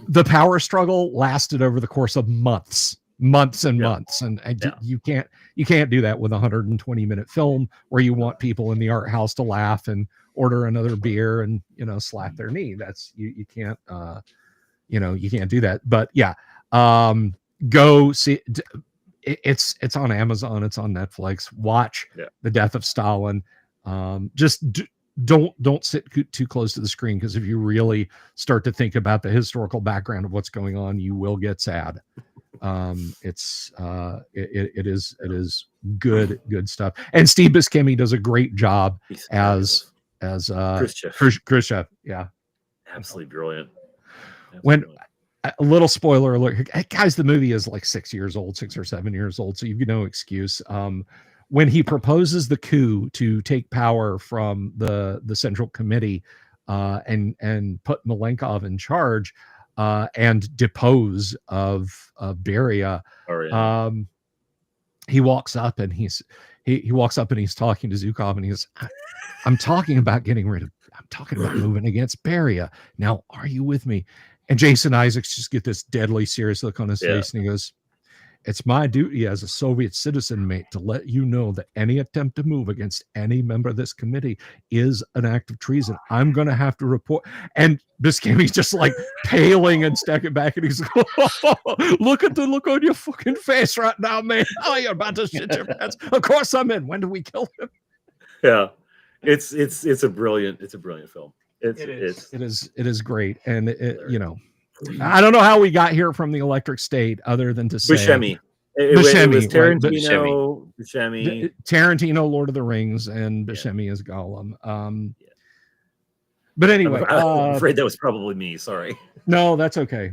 the power struggle lasted over the course of months and months, and you can't do that with a 120-minute film where you want people in the art house to laugh and order another beer and slap their knee. That's you can't you can't do that. But go see it's on Amazon, it's on Netflix. Watch The Death of Stalin. Don't sit too close to the screen, because if you really start to think about the historical background of what's going on, you will get sad. It is good stuff, and Steve Buscemi does a great job as Khrushchev. Yeah, absolutely brilliant. A little spoiler alert, guys, the movie is like 6 or 7 years old, so you've no excuse. When he proposes the coup to take power from the Central Committee and put Malenkov in charge and depose of Beria, he walks up and he's talking to Zhukov, and he goes, I'm talking about moving against Beria. Now, are you with me? And Jason Isaacs just get this deadly serious look on his face, and he goes, it's my duty as a Soviet citizen, mate, to let you know that any attempt to move against any member of this committee is an act of treason. I'm going to have to report. And Buscemi's just like paling and stepping back, and he's like, oh, look at the look on your fucking face right now, man. Oh, you're about to shit your pants. Of course I'm in. When do we kill him? Yeah, it's a brilliant film. It is great, and I don't know how we got here from the Electric State, other than to say Buscemi. It was Tarantino, Buscemi, Tarantino, Lord of the Rings, and Buscemi as Gollum. But anyway, I'm afraid that was probably me. Sorry. No, that's okay.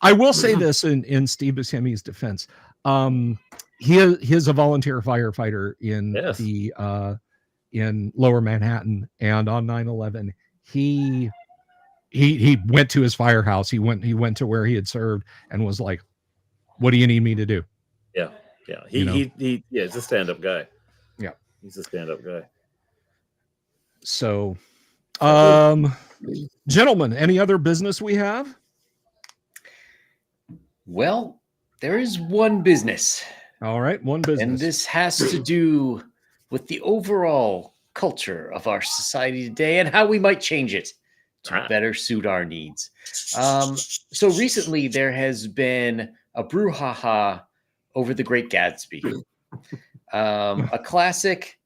I will say this in Steve Buscemi's defense. He is a volunteer firefighter in Lower Manhattan, and on 9/11. He went to his firehouse. He went to where he had served and was like, what do you need me to do? Yeah. He's a stand-up guy. Yeah. He's a stand-up guy. So, gentlemen, any other business we have? Well, there is one business. All right, one business. And this has to do with the overall culture of our society today and how we might change it to better suit our needs. So recently there has been a brouhaha over The Great Gatsby, a classic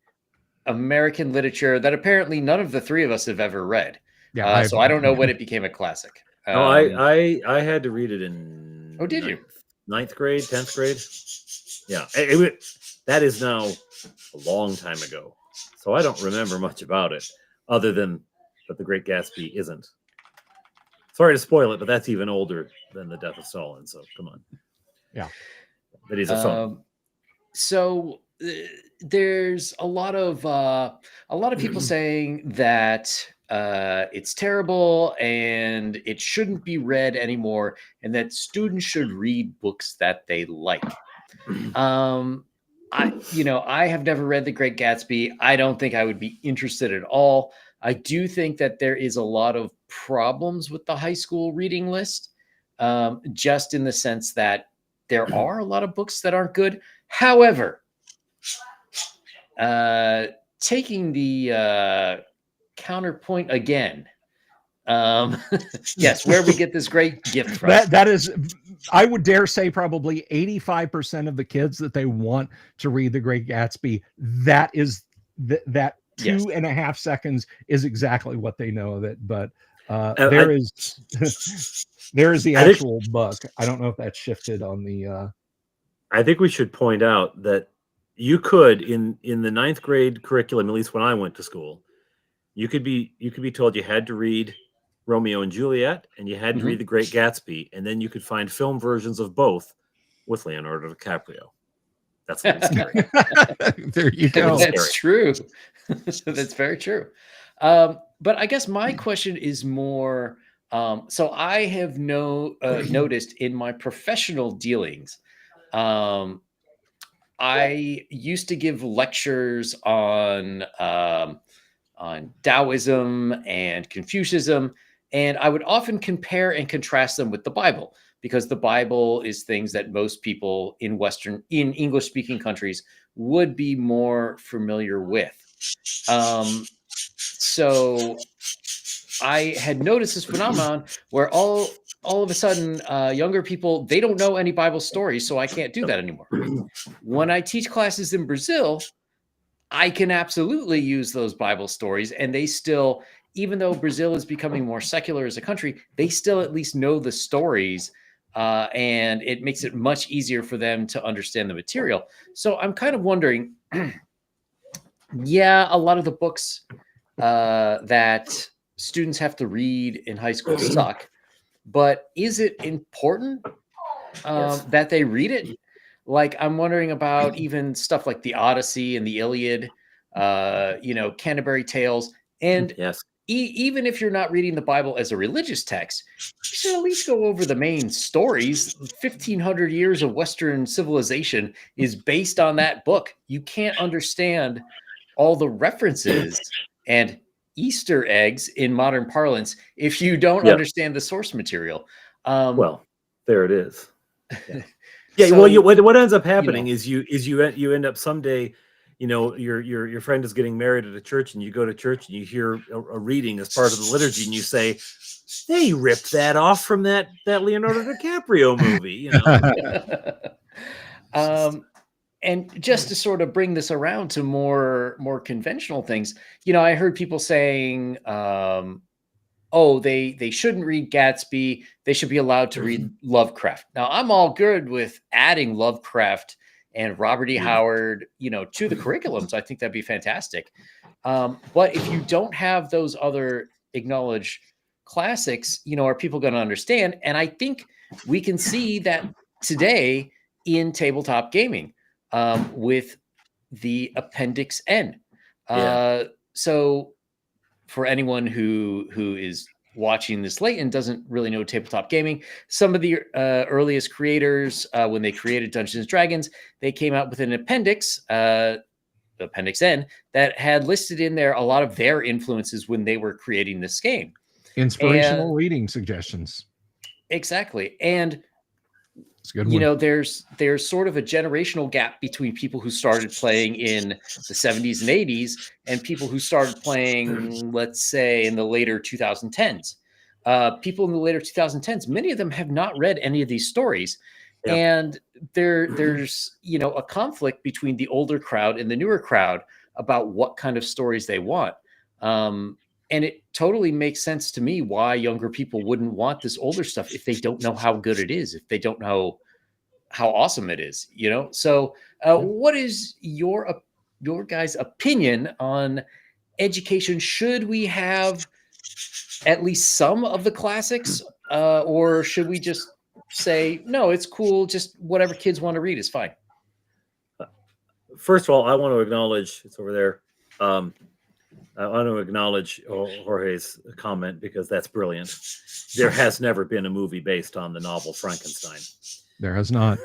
American literature that apparently none of the three of us have ever read. Yeah, so I don't know when it became a classic. I had to read it in. Oh, did you? 9th grade, 10th grade? Yeah, that is now a long time ago. So I don't remember much about it, other than that The Great Gatsby isn't. Sorry to spoil it, but that's even older than The Death of Stalin. So come on. Yeah, that is a film. So there's a lot of people saying that it's terrible and it shouldn't be read anymore, and that students should read books that they like. I have never read The Great Gatsby. I don't think I would be interested at all. I do think that there is a lot of problems with the high school reading list, just in the sense that there are a lot of books that aren't good. However, taking the counterpoint again, yes, where we get this great gift from. That is, I would dare say, probably 85% of the kids that they want to read The Great Gatsby. That is that two and a half seconds is exactly what they know of it. But there is the actual book. I don't know if that's shifted on the. I think we should point out that you could in the 9th grade curriculum, at least when I went to school, you could be told you had to read Romeo and Juliet and you had to read The Great Gatsby, and then you could find film versions of both with Leonardo DiCaprio. That's a little scary. There you go. That's true. That's very true. But I guess my question is more. So I have noticed in my professional dealings, I used to give lectures on Taoism and Confucianism, and I would often compare and contrast them with the Bible, because the Bible is things that most people in English-speaking countries would be more familiar with. So I had noticed this phenomenon where all of a sudden, younger people, they don't know any Bible stories, so I can't do that anymore. When I teach classes in Brazil, I can absolutely use those Bible stories, and they still, even though Brazil is becoming more secular as a country, they still at least know the stories, and it makes it much easier for them to understand the material. So I'm kind of wondering, a lot of the books that students have to read in high school suck, but is it important that they read it? Like, I'm wondering about even stuff like the Odyssey and the Iliad, Canterbury Tales. And even if you're not reading the Bible as a religious text, you should at least go over the main stories. 1,500 years of Western civilization is based on that book. You can't understand all the references and Easter eggs in modern parlance if you don't understand the source material. Well, there it is. So, what ends up happening is you end up someday, your friend is getting married at a church, and you go to church and you hear a reading as part of the liturgy, and you say, they ripped that off from that Leonardo DiCaprio movie. And just to sort of bring this around to more conventional things, I heard people saying, they shouldn't read Gatsby. They should be allowed to read Lovecraft. Now, I'm all good with adding Lovecraft and Robert E. Howard, to the curriculums. I think that'd be fantastic. But if you don't have those other acknowledged classics, are people going to understand? And I think we can see that today in tabletop gaming with the Appendix N. So for anyone who is watching this late and doesn't really know tabletop gaming, some of the earliest creators, when they created Dungeons & Dragons, they came out with an appendix, Appendix N, that had listed in there a lot of their influences when they were creating this game. Inspirational reading suggestions. Exactly. And it's a good one. There's sort of a generational gap between people who started playing in the 70s and 80s and people who started playing, let's say, in the later 2010s. People in the later 2010s, many of them have not read any of these stories. Yeah. And there's a conflict between the older crowd and the newer crowd about what kind of stories they want. And it totally makes sense to me why younger people wouldn't want this older stuff if they don't know how good it is, if they don't know how awesome it is, So what is your guys' opinion on education? Should we have at least some of the classics, or should we just say, no, it's cool, just whatever kids want to read is fine? First of all, I want to acknowledge, it's over there, I want to acknowledge Jorge's comment, because that's brilliant. There has never been a movie based on the novel Frankenstein. There has not.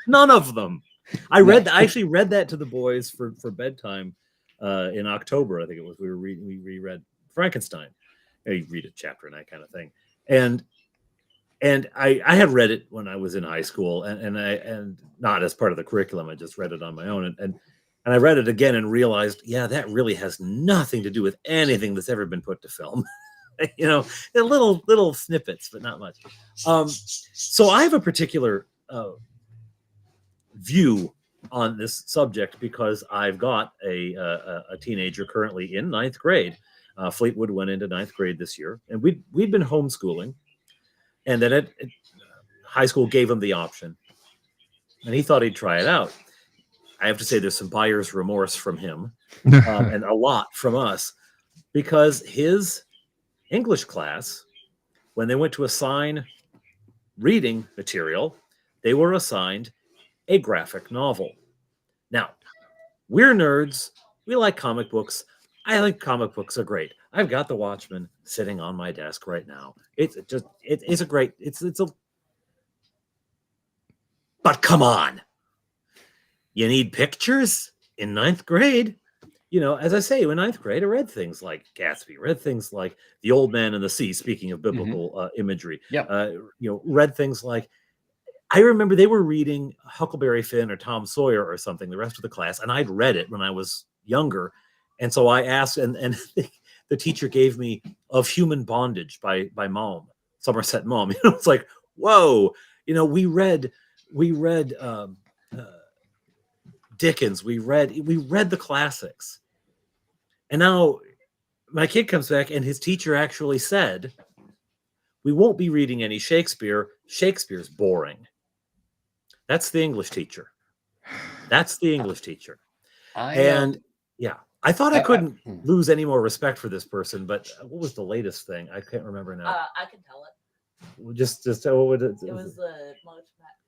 None of them. I actually read that to the boys for bedtime in October. I think it was. We reread Frankenstein. You read a chapter and that kind of thing. And I had read it when I was in high school, and not as part of the curriculum. I just read it on my own, and I read it again and realized, that really has nothing to do with anything that's ever been put to film. Little snippets, but not much. So I have a particular view on this subject because I've got a teenager currently in 9th grade. Fleetwood went into 9th grade this year, and we'd been homeschooling, and then high school gave him the option, and he thought he'd try it out. I have to say there's some buyer's remorse from him, and a lot from us, because his English class, when they went to assign reading material, they were assigned a graphic novel. Now, we're nerds. We like comic books. I think comic books are great. I've got The Watchmen sitting on my desk right now. It's a great, but come on. You need pictures in 9th grade. You know, as I say, in 9th grade, I read things like Gatsby, read things like The Old Man and the Sea, speaking of biblical imagery. Yeah. Read things like, I remember they were reading Huckleberry Finn or Tom Sawyer or something, the rest of the class, and I'd read it when I was younger. And so I asked, and the teacher gave me Of Human Bondage by Malm, Somerset Maugham. It's like, whoa, we read Dickens, we read the classics. And now my kid comes back and his teacher actually said, we won't be reading any Shakespeare. Shakespeare's boring. That's the English teacher. I thought I couldn't lose any more respect for this person, but what was the latest thing? I can't remember now. I can tell it. Just what would it? It was the March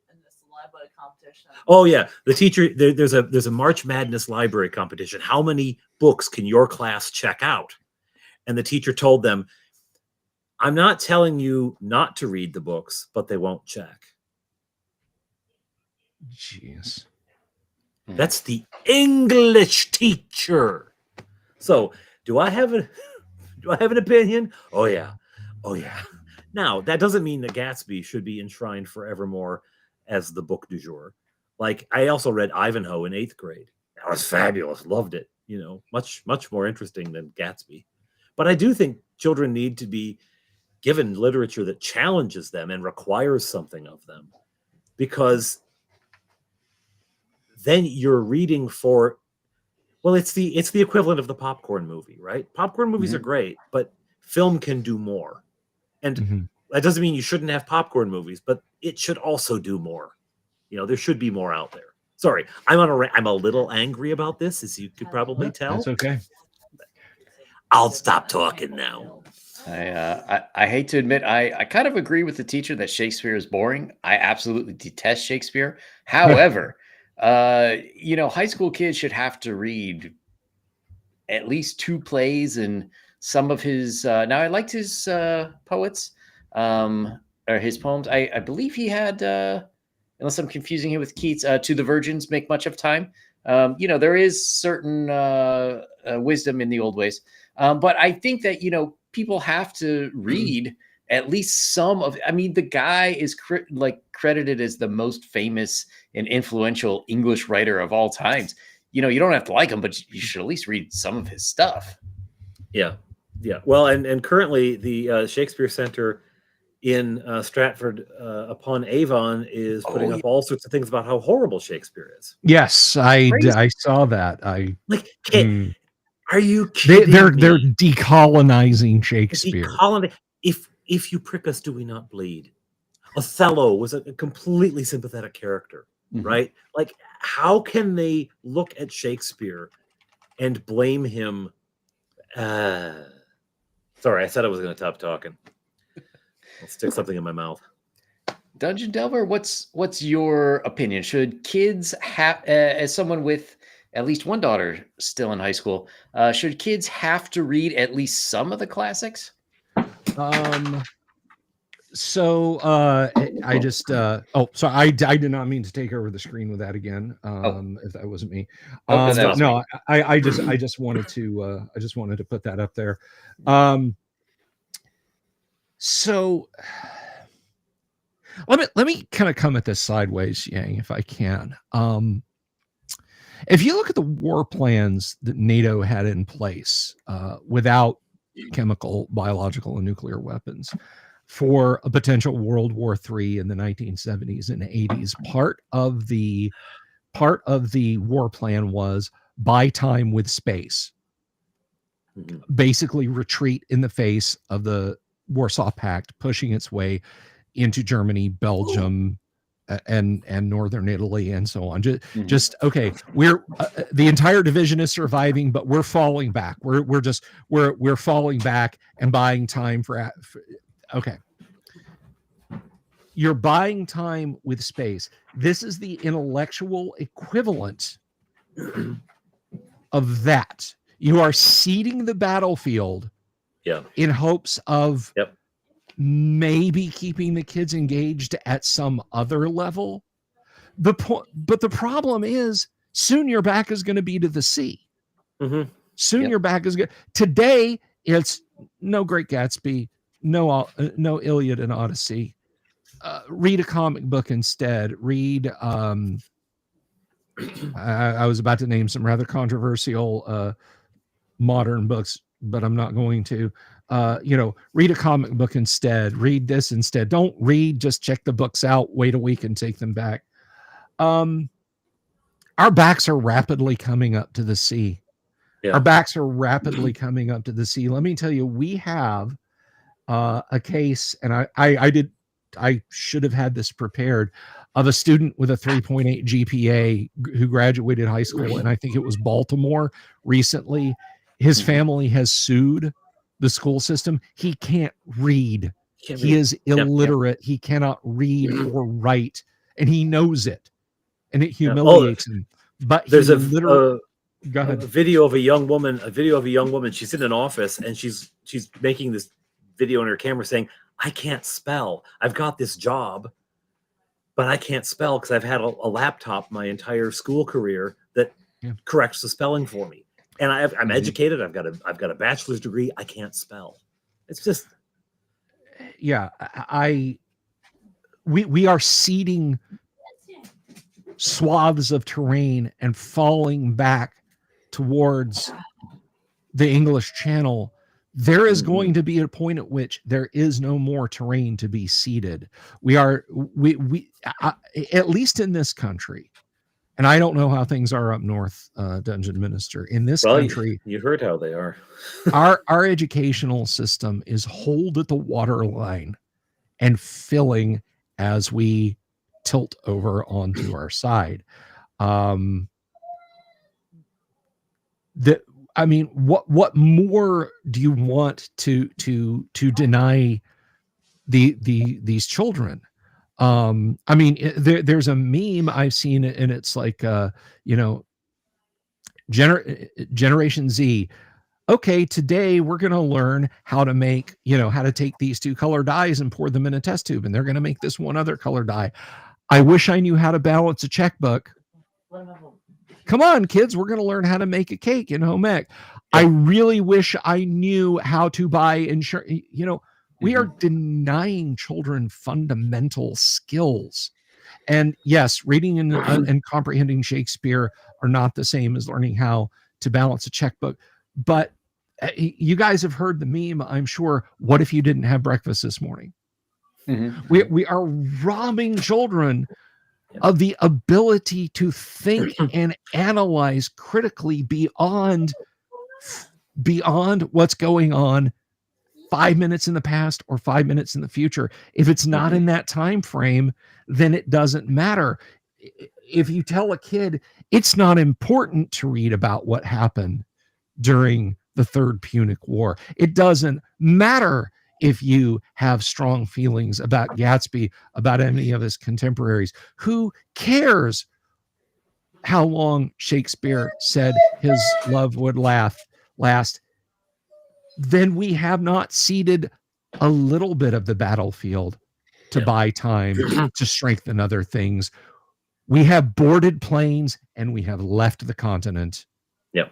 Madness library competition. Oh yeah, the teacher. There's a March Madness library competition. How many books can your class check out? And the teacher told them, I'm not telling you not to read the books, but they won't check. Jeez. That's the English teacher. So, do I have an opinion? Oh yeah. Now, that doesn't mean that Gatsby should be enshrined forevermore as the book du jour. Like, I also read Ivanhoe in 8th grade. That was fabulous. Loved it. Much more interesting than Gatsby. But I do think children need to be given literature that challenges them and requires something of them, because then you're reading for, well, it's the equivalent of the popcorn movie, right? Popcorn movies are great, but film can do more. And that doesn't mean you shouldn't have popcorn movies, but it should also do more. There should be more out there. Sorry, I'm a little angry about this, as you could probably tell. That's okay. I'll stop talking now. I hate to admit, I kind of agree with the teacher that Shakespeare is boring. I absolutely detest Shakespeare. However, high school kids should have to read at least 2 plays and some of his. Now, I liked his poets, or his poems. I believe he had, unless I'm confusing him with Keats, To the Virgins Make Much of Time. There is certain wisdom in the old ways. But I think that, people have to read at least some of, the guy is credited as the most famous and influential English writer of all times. You don't have to like him, but you should at least read some of his stuff. Yeah. Well, and currently the Shakespeare Center in Stratford upon Avon is putting up all sorts of things about how horrible Shakespeare is. Yes, I saw that. Are you kidding? They're decolonizing Shakespeare. If you prick us, do we not bleed? Othello was a completely sympathetic character, right? Like, how can they look at Shakespeare and blame him? Sorry, I said I was going to stop talking. I'll stick something in my mouth. Dungeon Delver, what's your opinion? Should kids have, as someone with at least one daughter still in high school, should kids have to read at least some of the classics? So I just so I did not mean to take over the screen with that again. If that wasn't me. No, I just wanted to put that up there. So let me kind of come at this sideways, Yang, if I can. If you look at the war plans that NATO had in place without chemical, biological, and nuclear weapons for a potential World War III in the 1970s and 80s, part of the part of the war plan was buy time with space. Basically retreat in the face of the Warsaw Pact, pushing its way into Germany, Belgium, and northern Italy, and so on. Just okay. We're the entire division is surviving, but we're falling back. We're falling back and buying time for okay. You're buying time with space. This is the intellectual equivalent of that. You are seeding the battlefield in hopes of maybe keeping the kids engaged at some other level. But the problem is soon your back is going to be to the sea. Soon your back is good. Today it's no Great Gatsby, no Iliad and Odyssey. Read a comic book instead. Read I was about to name some rather controversial modern books, but I'm not going to. Read a comic book instead. Read this instead. Don't read, just check the books out, wait a week and take them back. Our backs are rapidly coming up to the sea. Our backs are rapidly coming up to the sea. Let me tell you, we have a case, and I should have had this prepared, of a student with a 3.8 GPA who graduated high school, and I think it was Baltimore recently. His family has sued the school system. He can't read. He is illiterate. He cannot read or write, and he knows it, and it humiliates him. But there's a video of a young woman. She's in an office, and she's making this video on her camera saying, "I can't spell. I've got this job, but I can't spell because I've had a laptop my entire school career that corrects the spelling for me. And I'm educated. I've got a bachelor's degree. I can't spell." It's just, we are seeding swaths of terrain and falling back towards the English Channel. There is going to be a point at which there is no more terrain to be seeded. We at least in this country, and I don't know how things are up north, Dungeon Minister. In this country, you heard how they are. our educational system is hold at the waterline and filling as we tilt over onto our side. What more do you want to deny these children? There's a meme I've seen, and it's like, Generation Z. Okay, today we're going to learn how to make, how to take these two color dyes and pour them in a test tube, and they're going to make this one other color dye. I wish I knew how to balance a checkbook. Come on, kids, we're going to learn how to make a cake in home ec. I really wish I knew how to buy insurance. We are denying children fundamental skills. And yes, reading and comprehending Shakespeare are not the same as learning how to balance a checkbook. But you guys have heard the meme, I'm sure. What if you didn't have breakfast this morning? We are robbing children of the ability to think and analyze critically beyond what's going on 5 minutes in the past or 5 minutes in the future. If it's not in that time frame, then it doesn't matter. If you tell a kid it's not important to read about what happened during the Third Punic War, it doesn't matter if you have strong feelings about Gatsby, about any of his contemporaries. Who cares how long Shakespeare said his love would last? Then we have not ceded a little bit of the battlefield to buy time, to strengthen other things. We have boarded planes and we have left the continent. Yep.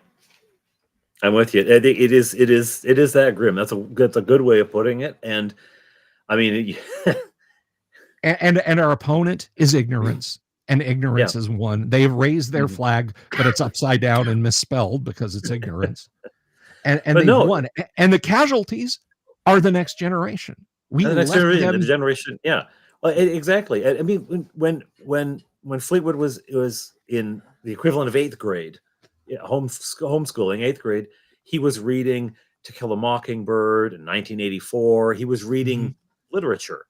I'm with you. I think it is that grim. That's a good way of putting it. And I mean, and our opponent is ignorance, and ignorance is one. They have raised their flag, but it's upside down and misspelled because it's ignorance. And they won. And the casualties are the next generation. The generation. Yeah. Well, exactly. I mean, when Fleetwood was in the equivalent of 8th grade, homeschooling, 8th grade, he was reading To Kill a Mockingbird in 1984. He was reading literature.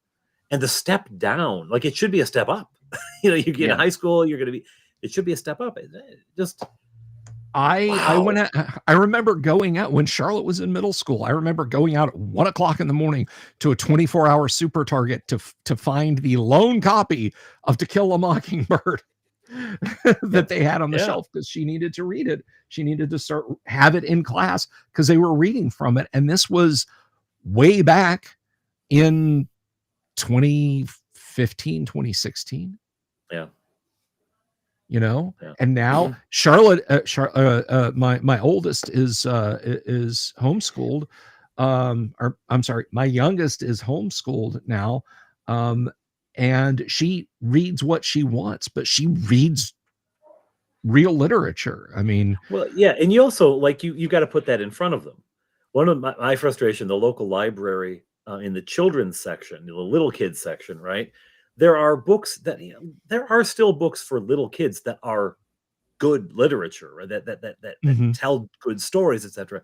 And the step down, like it should be a step up. You get in high school, it should be a step up. I remember going out when Charlotte was in middle school. I remember going out at 1 o'clock in the morning to a 24-hour super Target to find the lone copy of To Kill a Mockingbird that they had on the shelf, because she needed to read it. She needed to have it in class because they were reading from it. And this was way back in 2015, 2016. Yeah. And now Charlotte, my oldest is homeschooled. Or I'm sorry, my youngest is homeschooled now. And she reads what she wants, but she reads real literature. I mean, well, yeah. And you also you got to put that in front of them. One of my frustration, the local library in the children's section, the little kids section, right? There are books that there are still books for little kids that are good literature, right? that tell good stories, etc.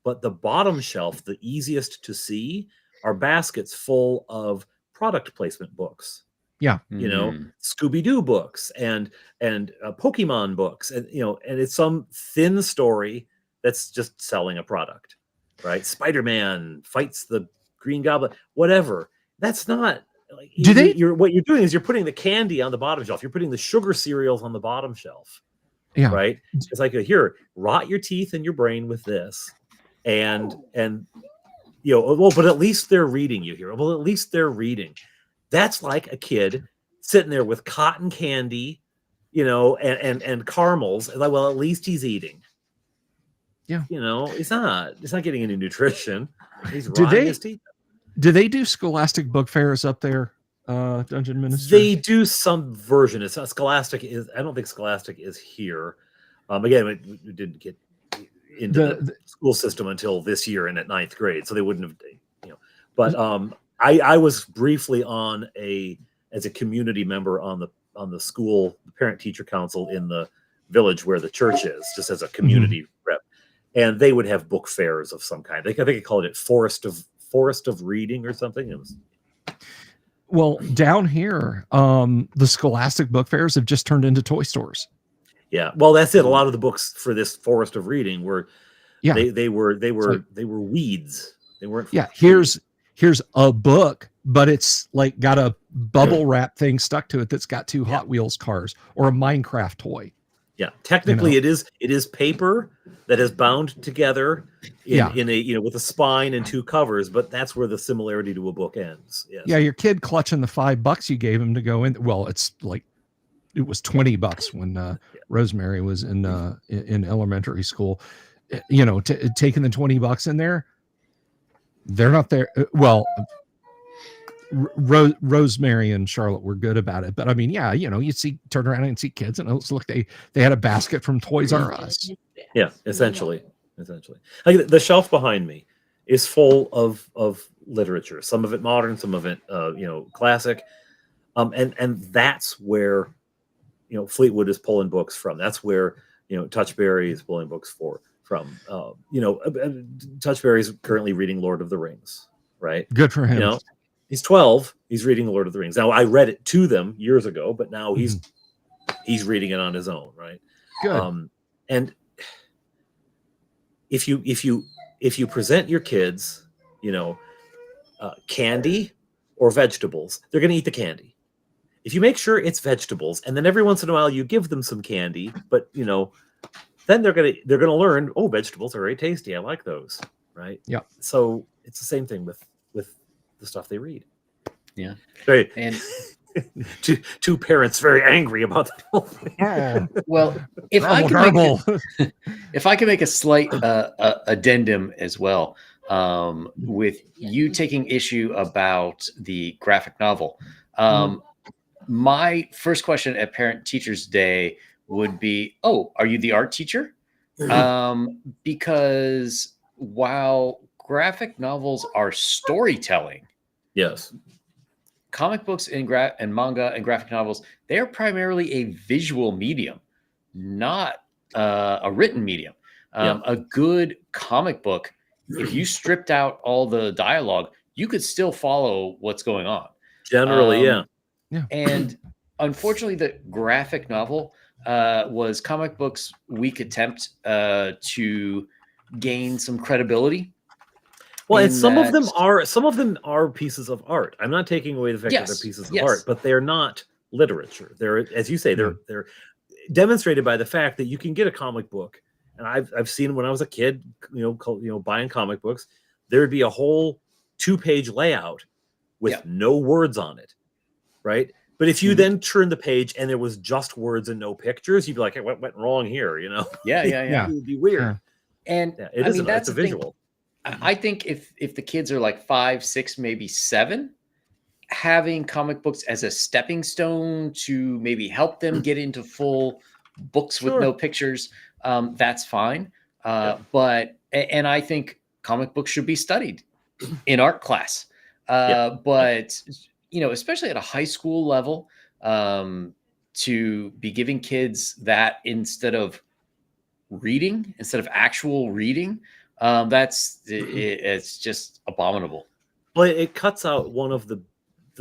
But the bottom shelf, the easiest to see, are baskets full of product placement books. Yeah, Scooby-Doo books and Pokemon books, and and it's some thin story that's just selling a product, right? Spider-Man fights the Green Goblin, whatever. That's not. What you're doing is you're putting the candy on the bottom shelf. You're putting the sugar cereals on the bottom shelf. Yeah. Right. It's like, here, rot your teeth and your brain with this. And but at least they're reading, you hear. Well, at least they're reading. That's like a kid sitting there with cotton candy, and caramels. Like, well, at least he's eating. Yeah. It's not getting any nutrition. He's rotting his teeth. Do they do Scholastic book fairs up there, Dungeon Minister? They do some version. It's not Scholastic. I don't think Scholastic is here. Again, we didn't get into the school system until this year and at 9th grade, so they wouldn't have, But I was briefly as a community member on the school parent teacher council in the village where the church is, just as a community rep, and they would have book fairs of some kind. I think they called it Forest of Reading or something. Well, down here, the Scholastic book fairs have just turned into toy stores. Yeah, well, that's it. A lot of the books for this Forest of Reading were, they were weeds. They weren't. Yeah, here's a book, but it's like got a bubble wrap thing stuck to it that's got 2 Hot Wheels cars or a Minecraft toy. Yeah, technically it is paper that is bound together in a with a spine and 2 covers, but that's where the similarity to a book ends. Yes. Yeah, your kid clutching the $5 you gave him to go in. Well, it's like it was $20 when Rosemary was in elementary school. Taking the $20 in there, they're not there. Well, Rosemary and Charlotte were good about it, but I mean, you turn around and see kids, and look, they had a basket from Toys R Us. Yeah, essentially. Like the shelf behind me is full of literature. Some of it modern, some of it classic, and that's where Fleetwood is pulling books from. That's where Touchberry is pulling books from. Touchberry is currently reading Lord of the Rings. Right, good for him. He's 12. He's reading The Lord of the Rings. Now, I read it to them years ago, but now he's reading it on his own, right? Good. And if you present your kids, candy or vegetables, they're going to eat the candy. If you make sure it's vegetables, and then every once in a while you give them some candy, but then they're gonna learn. Oh, vegetables are very tasty. I like those, right? Yeah. So it's the same thing with the stuff they read. Yeah. Right. And two parents very angry about the whole thing. Well, if I can make a slight addendum as well, with you taking issue about the graphic novel, my first question at Parent Teachers Day would be, "Oh, are you the art teacher?" Because while graphic novels are storytelling, yes, comic books and manga and graphic novels, they are primarily a visual medium. not a written medium. A good comic book, if you stripped out all the dialogue, you could still follow what's going on. Generally, yeah. And unfortunately, the graphic novel was comic books' weak attempt to gain some credibility. Well, and some of them are pieces of art. I'm not taking away the fact that they're pieces of art, but they're not literature. They're, as you say, they're demonstrated by the fact that you can get a comic book. And I've seen when I was a kid, buying comic books, there would be a whole 2-page layout with no words on it, right? But if you then turn the page and there was just words and no pictures, you'd be like, hey, what went wrong here? Yeah. It would be weird. Yeah. And that's a visual. I think if the kids are like 5, 6, maybe 7, having comic books as a stepping stone to maybe help them get into full books with no pictures, that's fine. But I think comic books should be studied in art class. But especially at a high school level, to be giving kids that instead of actual reading, it's just abominable. Well, it cuts out one of the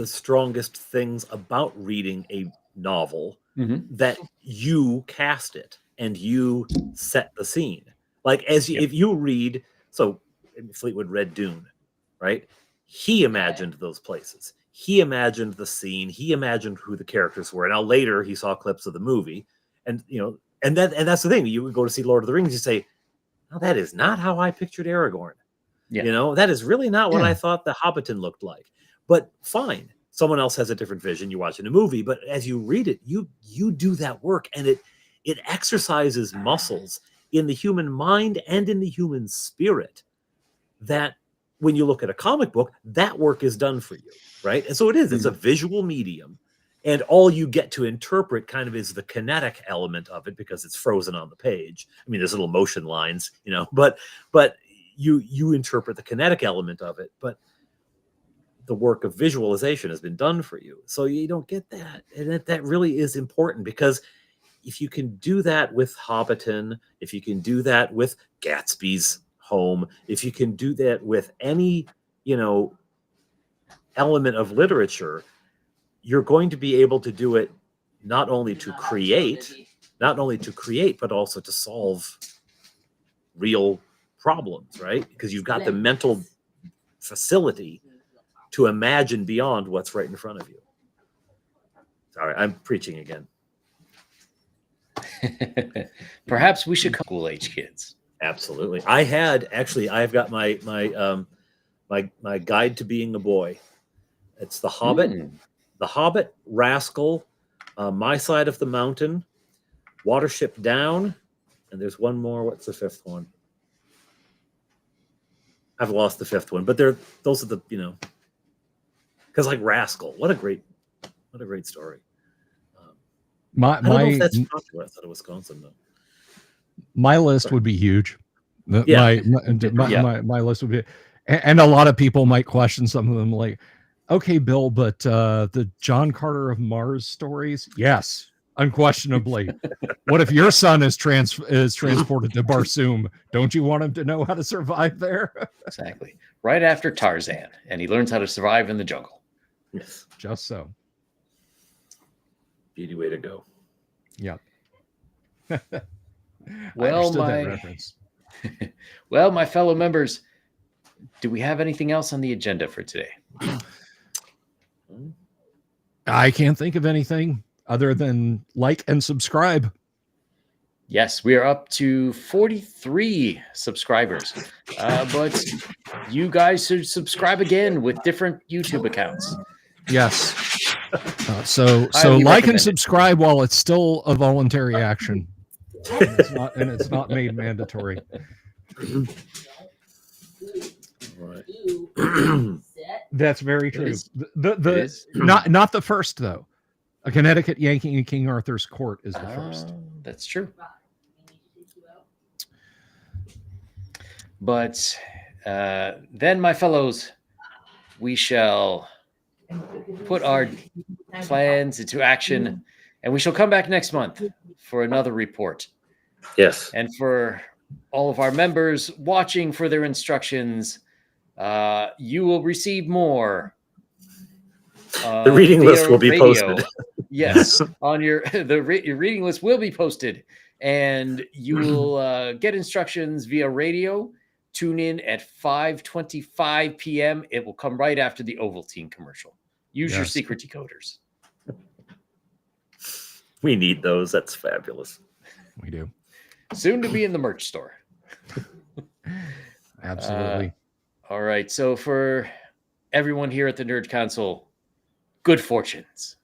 strongest things about reading a novel, that you cast it and you set the scene. Like if you read, so Fleetwood read Dune, right? He imagined those places. He imagined the scene. He imagined who the characters were. Now later he saw clips of the movie, and that's the thing. You would go to see Lord of the Rings, you say, "No, that is not how I pictured Aragorn." That is really not what I thought the Hobbiton looked like. But fine, someone else has a different vision. You're watching a movie, but as you read it, you do that work, and it exercises muscles in the human mind and in the human spirit that when you look at a comic book, that work is done for you, right? And so it's a visual medium, and all you get to interpret kind of is the kinetic element of it because it's frozen on the page. I mean, there's little motion lines, but you interpret the kinetic element of it, but the work of visualization has been done for you. So you don't get that. And that really is important, because if you can do that with Hobbiton, if you can do that with Gatsby's Home, if you can do that with any, element of literature, you're going to be able to do it not only to create, but also to solve real problems, right? Because you've got the mental facility to imagine beyond what's right in front of you. Sorry, I'm preaching again. Perhaps we should call school age kids. Absolutely. I've got my guide to being a boy. It's The Hobbit, The Hobbit, Rascal, My Side of the Mountain, Watership Down, and there's one more. What's the fifth one? I've lost the fifth one, but those are the, because like Rascal, what a great story. I don't know if that's popular outside of Wisconsin, though. My list would be huge. My list would be, and a lot of people might question some of them, like, okay, Bill, but the John Carter of Mars stories, yes, unquestionably. What if your son is transported to Barsoom? Don't you want him to know how to survive there? Exactly. Right after Tarzan, and he learns how to survive in the jungle. Yes, just so. Beauty way to go. Yep. Well, my fellow members, do we have anything else on the agenda for today? I can't think of anything other than like and subscribe. Yes, we are up to 43 subscribers, but you guys should subscribe again with different YouTube accounts. Yes. So like and subscribe while it's still a voluntary action. And it's not made mandatory. That's very true. Not the first, though. A Connecticut Yankee in King Arthur's Court is the first. That's true. But then, my fellows, we shall put our plans into action And we shall come back next month for another report. Yes. And for all of our members watching for their instructions, you will receive more. The reading via list will be radio. posted. Yes, on your reading list will be posted, and you will get instructions via radio. Tune in at 5:25 p.m. It will come right after the Ovaltine commercial. Use your Yes. secret decoders. We need those. That's fabulous. We do. Soon to be in the merch store. Absolutely. All right. So for everyone here at the Nerd Council, good fortunes.